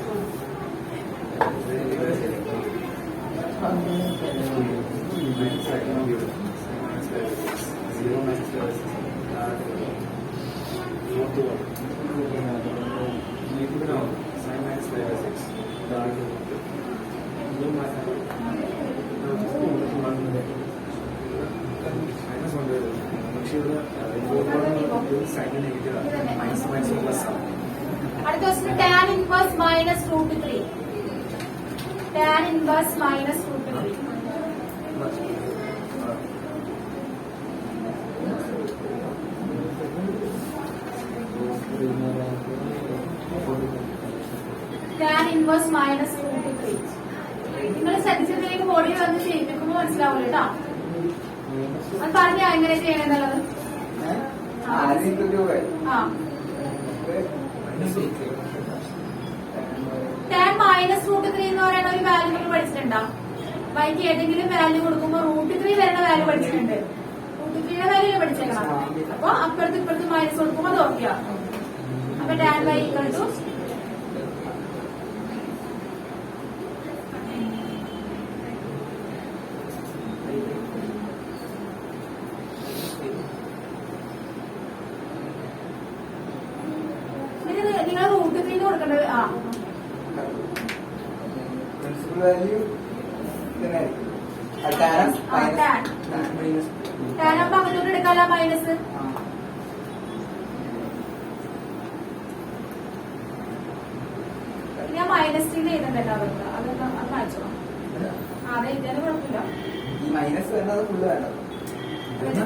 അടുത്ത question tan inverse minus root 3. tan inverse minus root 3. tan inverse minus root 3. നിങ്ങൾ ശ്രദ്ധിച്ചതിലേക്ക് ബോഡി വന്ന് ചെയ്യിപ്പിക്കുമ്പോൾ മനസ്സിലാവില്ല കേട്ടോ. അത് പറഞ്ഞാ എങ്ങനെ ചെയ്യണമെന്നുള്ളത്. ആ tan മൈനസ് റൂട്ട് 3 എന്ന് പറയുന്ന ഒരു വാല്യൂ നമ്മൾ പഠിച്ചിട്ടുണ്ടോ? ബൈക്ക് ഏതെങ്കിലും വാല്യൂ കൊടുക്കുമ്പോൾ റൂട്ട് 3 വരുന്ന വാല്യൂ പഠിച്ചിട്ടുണ്ട്. റൂട്ട് 3യുടെ വാല്യൂ പഠിച്ചേക്കണം. അപ്പൊ അപ്പുറത്ത് ഇപ്പുറത്ത് മൈനസ് കൊടുക്കുമ്പോൾ അത് ഓക്കെയാ. അപ്പൊ tan y ഈക്വൽ ടു നിങ്ങൾ റൂട്ട് 3 കൊടുക്കേണ്ടത്. ആ principal value tan. Minus tan ആകുമ്പോ അങ്ങോട്ട് എടുക്കാല മൈനസ്. ഞാൻ മൈനസ് ചെയ്തിട്ടുണ്ടല്ലോ അവർക്ക്, അതൊക്കെ അത് കാണിച്ചോ. അതെ ഇതന്നെ കുഴപ്പമില്ല. ഈ മൈനസ് വേണ്ടത് ഫുള്ള് വേണ്ടത്.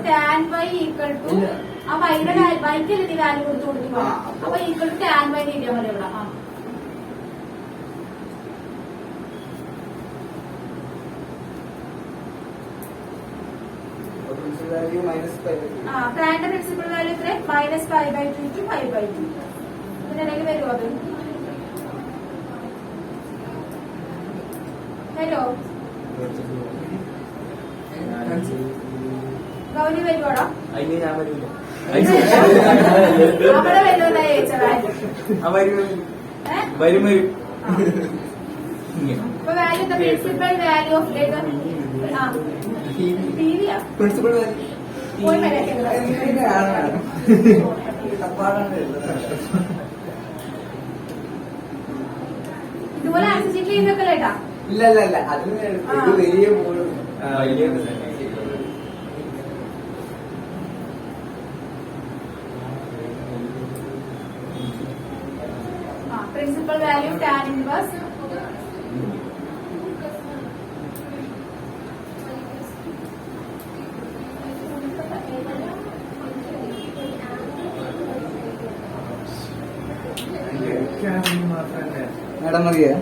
ടാൻ വൈ ഈക്വൽ ടു ആ വൈയുടെ വൈക്കല്ലേ നീ വാല്യൂ കൊടുത്ത് കൊടുക്കുക. അപ്പൊ ഈക്വൽ ടു ടാൻ വൈ എഴുതിയാൽ മതി ഇവിടെ. ടാന്റെ പ്രിൻസിപ്പൽ വാല്യൂ എത്ര? -5/2 to 5/2. ഇതിനിടയിൽ വരുമോ അത്? വരുമോ? ഗൗരി വരുവാടോ? അതിന് ഞാൻ വരില്ല. അവിടെ വരുമെന്നാ ചോദിച്ച വാല്യൂ. വരും വരും വരും. ഇപ്പൊ വാല്യൂ എന്താ? പ്രിൻസിപ്പൽ വാല്യൂ ഓഫ് ടിവിയാ പ്രിൻസിപ്പൾ പോയി വരാം. ഇതുപോലെ ആൻസർ ഷീറ്റിൽ ചെയ്തൊക്കെ കേട്ടാ. ഇല്ല ഇല്ല ഇല്ല അതിന് ഇത് വലിയ ബോർഡ് വലിയ principal value tan inverse madam മതിയോ?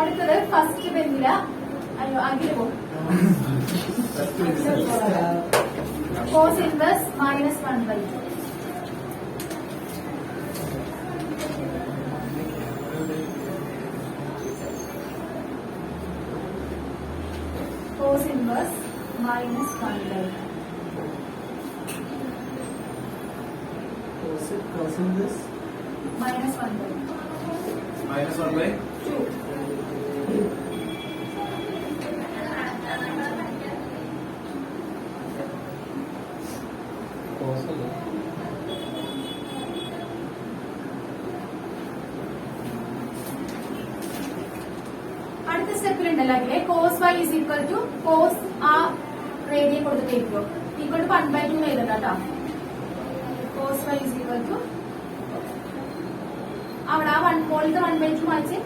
അടുത്തത് ഫസ്റ്റ് ബെഞ്ചില. അയ്യോ അഖില് പോകും. Cos inverse -1/2. Cos inverse -1/2. -1/2. -1/2. അടുത്ത സ്റ്റെപ്പിലുണ്ടല്ലോ അതിലെ cos y is equal to cos ആ റേഡിയൻ കൊടുത്തിട്ടേക്കോ ഈക്വൽ ടു 1/2 എഴുതട്ടോ. Cos y is equal to അവിടെ ആ 1/2 മാറ്റി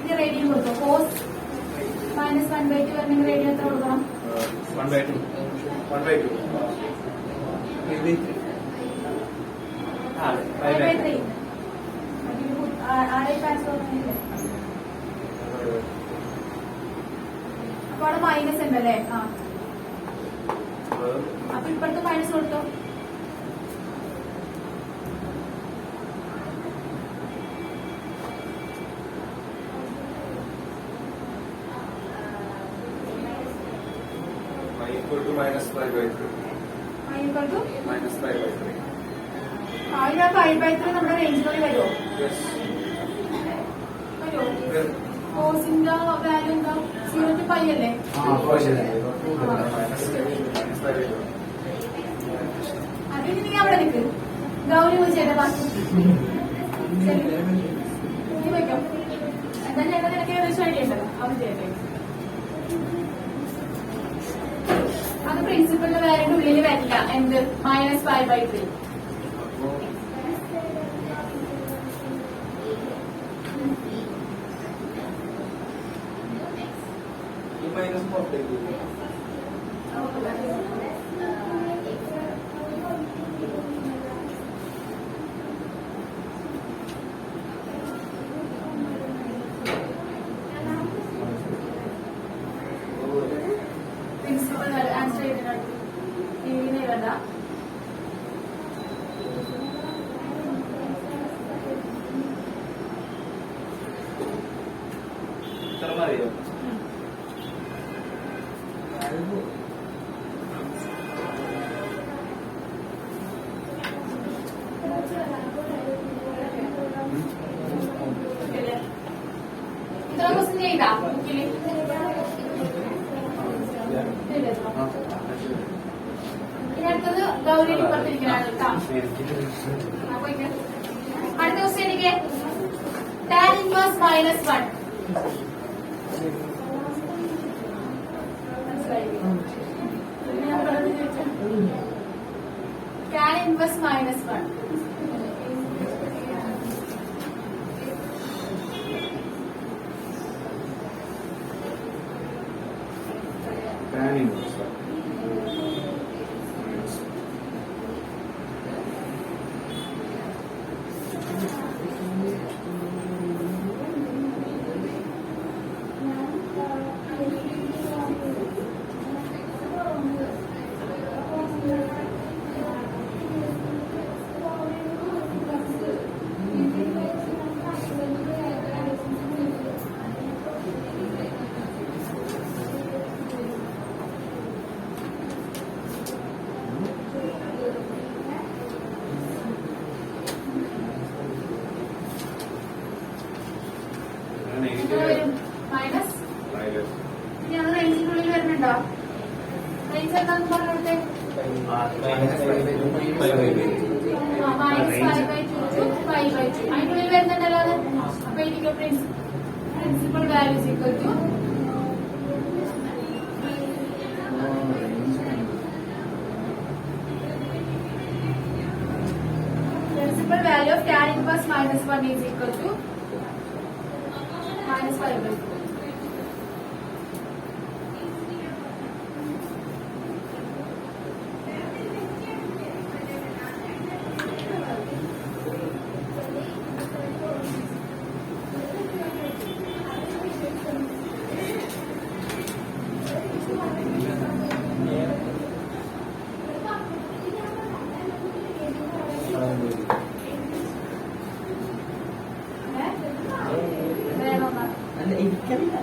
ഇത് റേഡിയൻ കൊടുത്തു. കോസ് -1/2 വരണമെങ്കിൽ റേഡിയൻ എത്ര കൊടുക്കണം? 1/2. 1/2. 5/3. ആരെ ട്രാൻസ്ഫോർ അപ്പൊ അവിടെ മൈനസ് ഉണ്ടല്ലേ? അപ്പൊ ഇപ്പോഴത്തെ മൈനസ് കൊടുത്തോ. അതിന് 5/3 നമ്മുടെ റേഞ്ചിനുള്ളിൽ വരുമോ? വരുമോ? കോസിന്റെ വാല്യൂ എന്താ? 0 to 5 അല്ലേ? അതിന് നീ അവിടെ നിൽക്ക്. ഗൗരി ചോദിച്ചേട്ടാ ബാക്കി നീ വയ്ക്കോ. എന്താ ചേട്ടാ നിനക്ക് ഏകദേശം ഐഡിയ ഉണ്ടല്ലോ. അത് ചെയ്യട്ടെ. അത് പ്രിൻസിപ്പലിന്റെ വാല്യൂന്റെ ഉള്ളിൽ വരില്ല. എന്ത്? -5/3. ഈ മൈനസ് പുറത്തേക്ക് പ്രിൻസിപ്പൽ ആൻസർ ചെയ്തിട്ടുണ്ട്. ടിവിന്ന് എഴുതണ്ട. ഇത്ര മതിയോ? ഇത്ര ക്വസ്റ്റ്യൻ ചെയ്താ ബുക്കില്? ഇനി അടുത്തത് ഗൗരി ഇപ്പുറത്തിരിക്കലാണ് കേട്ടോ. അടുത്ത ക്വസ്റ്റ്യൻ എനിക്ക് tan inverse -1. Inverse -1. tan inverse. Minus ഇനി അത് റേഞ്ചിനുള്ളിൽ വരുന്നുണ്ടോ? റേഞ്ച് എന്താന്ന് പറഞ്ഞോട്ടെ. -5/2 to 5/2 അതിനുള്ളിൽ വരുന്നുണ്ടല്ലോ അത്. അപ്പൊ എനിക്ക് principal value equal to principal value of tan inverse -1 is equal to -5/2. അല്ല എനിക്കറിയില്ല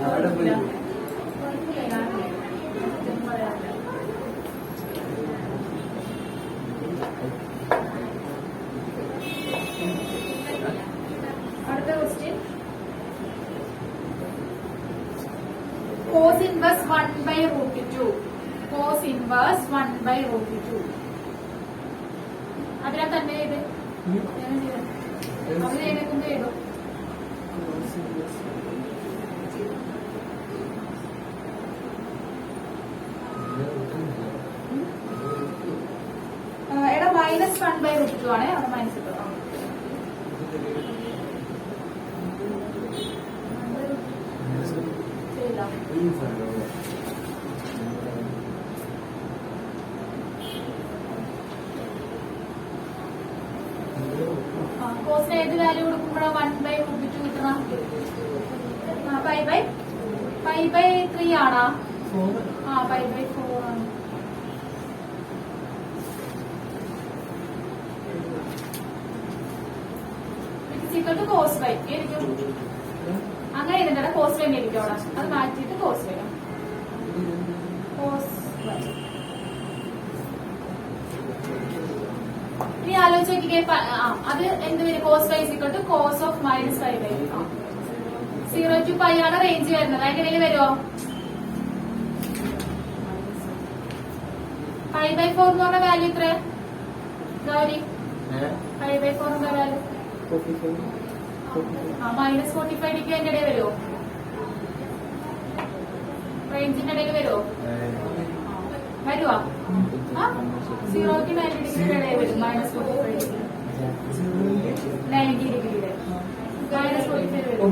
അവിടെ പോയി അടുത്ത question cos inverse 1/√2. cos inverse 1/√2. അതിനാ തന്നെ ഇത് അത് ചെയ്തേക്കും ചെയ്തു. എടാ -1/√2 ആണ് അവിടെ മൈനസ് ഇട്ടോ. കോസിന് ഏത് വാല്യൂ കൊടുക്കുമ്പോഴാണ് 1/√2 കിട്ടണം? 5/3 ആണോ? 5/4 ആണ്. കോസ് ബൈ ആയിരിക്കും. അങ്ങനെ ഇരുന്നിട്ട് കോസ് ബൈ ആയിരിക്കും അവിടെ. അത് മാറ്റിയിട്ട് കോസ് ബൈ ഇനി ആലോചിച്ച് നോക്കിക്കേ. അത് എന്ത് വരും? Cos by equal to cos of -5/2. 0 to π ആണ് റേഞ്ച് വരുന്നത്. അതിന്റെ ഇടയിൽ വരുമോ? 5/4 എന്ന് പറഞ്ഞ വാല്യൂ എത്ര? ഗൗരി 5/4 എന്താ വാല്യൂ? -45 ഡിഗ്രി അതിന്റെ ഇടയിൽ വരുമോ? റേഞ്ചിന്റെ ഇടയിൽ വരുമോ? വരുവാ? 0 to 90 ഡിഗ്രിയുടെ ഇടയിൽ വരും. -45 ഡിഗ്രി 90 ഡിഗ്രിയുടെ -45 വരും.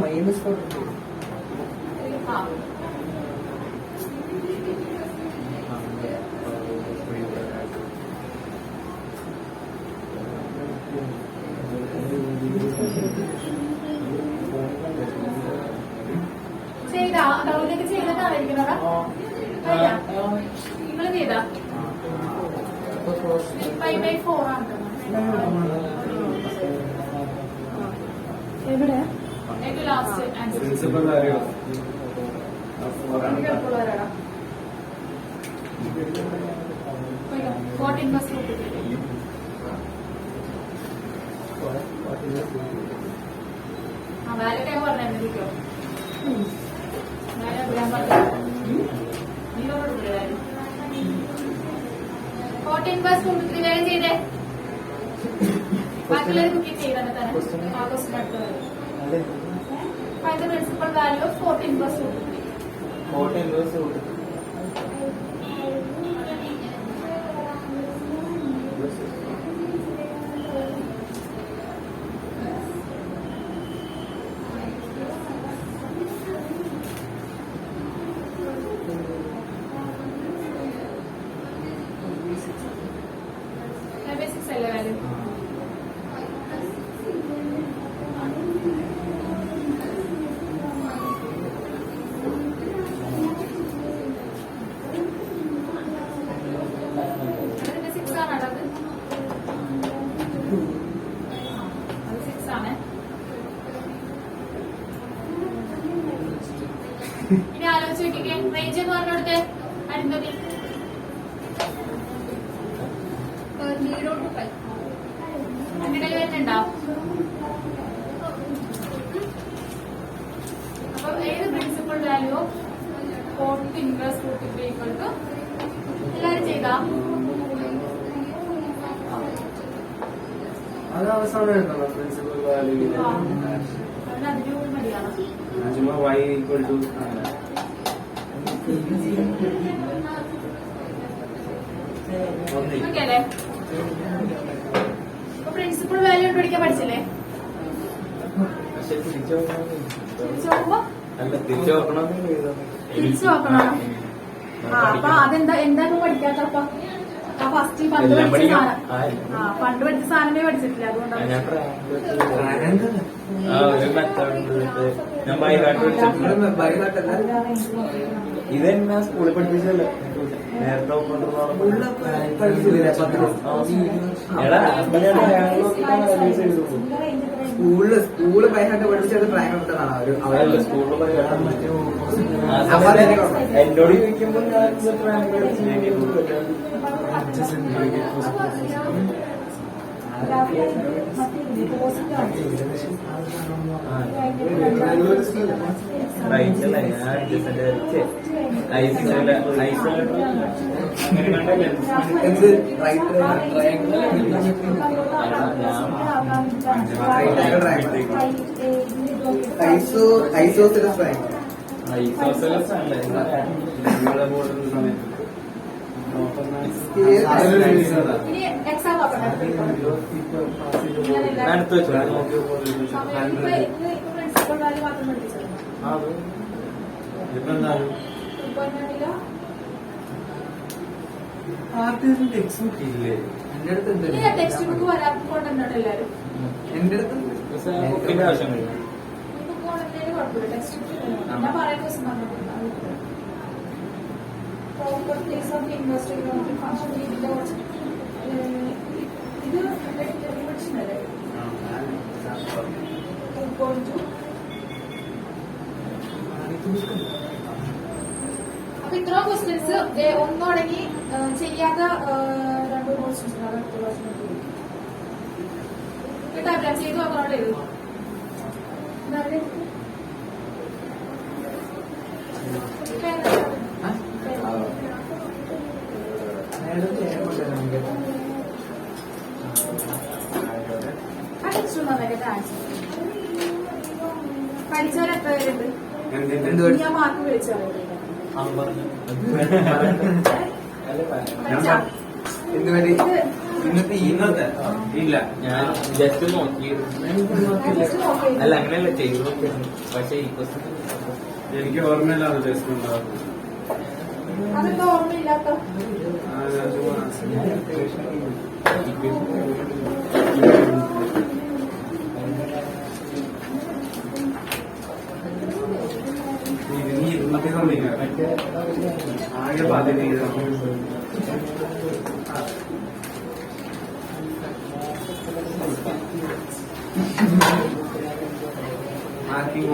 ചെയ്താ ഡൗണിലേക്ക് ചെയ്തിട്ടായിരിക്കണോടാ? നിങ്ങൾ ചെയ്താ 5/4 ആണ്. എവിടെ ഏറ്റവും ലാസ്റ്റ് ആൻസർ പ്രിൻസിപ്പൽ വാല്യൂ എളുപ്പമുള്ളവരാടാ. 14 പ്ലസ് 2 വാല്യൂ ഞാൻ പറഞ്ഞിരിക്കോ? വാല്യൂ ഞാൻ പറഞ്ഞു. നീരോട് വാല്യൂ 14 പ്ലസ് 2 വേഗം ചെയ്തേ. ബാക്കിയുള്ളവർ കുക്കിംഗ് ചെയ്താണ് തന്നെ. ആ ക്വസ്റ്റ്യൻ അടുത്ത് വരും. Find the principal value of 14 plus 2. Kottayam inverse കൊടുത്തു. ബേസിക്സ് അല്ലേ വാല്യൂ? അതിന്റെ 6 ആണോ അത്? അത് 6 ആണ്. ഇനി ആലോചിച്ച് നോക്കിക്കേ, റേഞ്ച് എന്ന് പറഞ്ഞെടുത്ത് അരുന്ധതി 0 to 5. അങ്ങനെ വരുന്നുണ്ടോ? അപ്പൊ ഏത് principal value cot inverse root equal to എല്ലാവരും ചെയ്താ അത് അവസാനം എഴുതണം പ്രിൻസിപ്പൽ വാല്യൂ. അതിന് മതിയാണ്. ചുമ്മാ y ഈക്വൽ ടു ഓക്കെ അല്ലേ? അപ്പൊ പ്രിൻസിപ്പൽ വാല്യൂ കണ്ടുപിടിക്കാൻ പഠിച്ചില്ലേ? പക്ഷെ തിരിച്ചു നോക്കണം. തിരിച്ചു നോക്കുമ്പോ അല്ല തിരിച്ചു നോക്കണമെന്ന് എഴുതാം. തിരിച്ചു നോക്കണം. അപ്പൊ അതെന്താ ഇപ്പൊ പഠിക്കാത്തപ്പ ആ ഫസ്റ്റ് പണ്ട് എല്ലാം പഠിച്ച പഠിക്കാം. സാധനം പണ്ട് പഠിച്ച സാധനമേ പഠിച്ചിട്ടില്ല. അതുകൊണ്ടാണ് ഞാൻ ഒരു മെത്തേഡ് ഞാൻ ബൈഹാർട്ട് പഠിച്ചിട്ടുണ്ട്. ഇതെന്നാ സ്കൂളിൽ പഠിപ്പിച്ചല്ലേ നേരത്തെ സ്കൂള് ബൈഹാർട്ട് പഠിച്ചത് ട്രയാങ്കിൾ മെത്തേഡാണ് അവരല്ല സ്കൂളിൽ എന്നോട് ചോദിക്കുമ്പോൾ ഞാൻ ഐസോസിലസ് ട്രയാങ്കിൾ ഇനി എക്സാം നോക്കട്ടെ. അടുത്ത് വെച്ചോ പ്രിൻസിപ്പൽ വാല്യൂ മാത്രം പഠിച്ചത് ടെക്സ്റ്റ് ബുക്ക് ഇല്ലേ? എന്റെ അടുത്ത് ഇനി ടെക്സ്റ്റ് ബുക്ക് വരാക്കൊണ്ടെന്നാണ് എല്ലാരും എന്റെ അടുത്ത് ബുക്കിന്റെ ആവശ്യമില്ല. ബുക്ക് കൊണ്ടുവന്നതിന് കുഴപ്പമില്ല. ടെക്സ്റ്റ് ബുക്ക് ഞാൻ പറയുന്ന ദിവസം പറഞ്ഞിട്ടുണ്ട്. പ്രോപ്പർട്ടീസ് ഓഫ് ഇൻവെസ്റ്റിഗേഷൻ ഫംഗ്ഷൻ ഇതിന്റെ കുറച്ച് ഇത് പഠിച്ചിട്ടുണ്ടല്ലേ? അപ്പൊ ഇത്ര ക്വസ്റ്റ്യൻസ് ഒന്നടങ്ങി ചെയ്യാത്ത 2 ക്വസ്റ്റ്യൻസ് കേട്ടോ. ചെയ്ത് നോക്കണോട്ടെ. ഇത് പഠിച്ചവർ എത്ര പേരുണ്ട്? ഞാൻ മാർക്ക് വിളിച്ചോ ഇന്നത്തെ ഇല്ല ഞാൻ ജസ്റ്റ് നോക്കി. അല്ല അങ്ങനെയല്ല ചെയ്തു നോക്കിയാണ്. പക്ഷെ ഈ ക്വസ്റ്റ്യൻ എനിക്ക് ഓർമ്മയില്ലാതെ ജസ്റ്റ് ഉണ്ടാവും. അതെന്താ ഓർമ്മയില്ലാത്ത? ആകെ 17 മാർക്കിംഗ്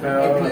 Yeah.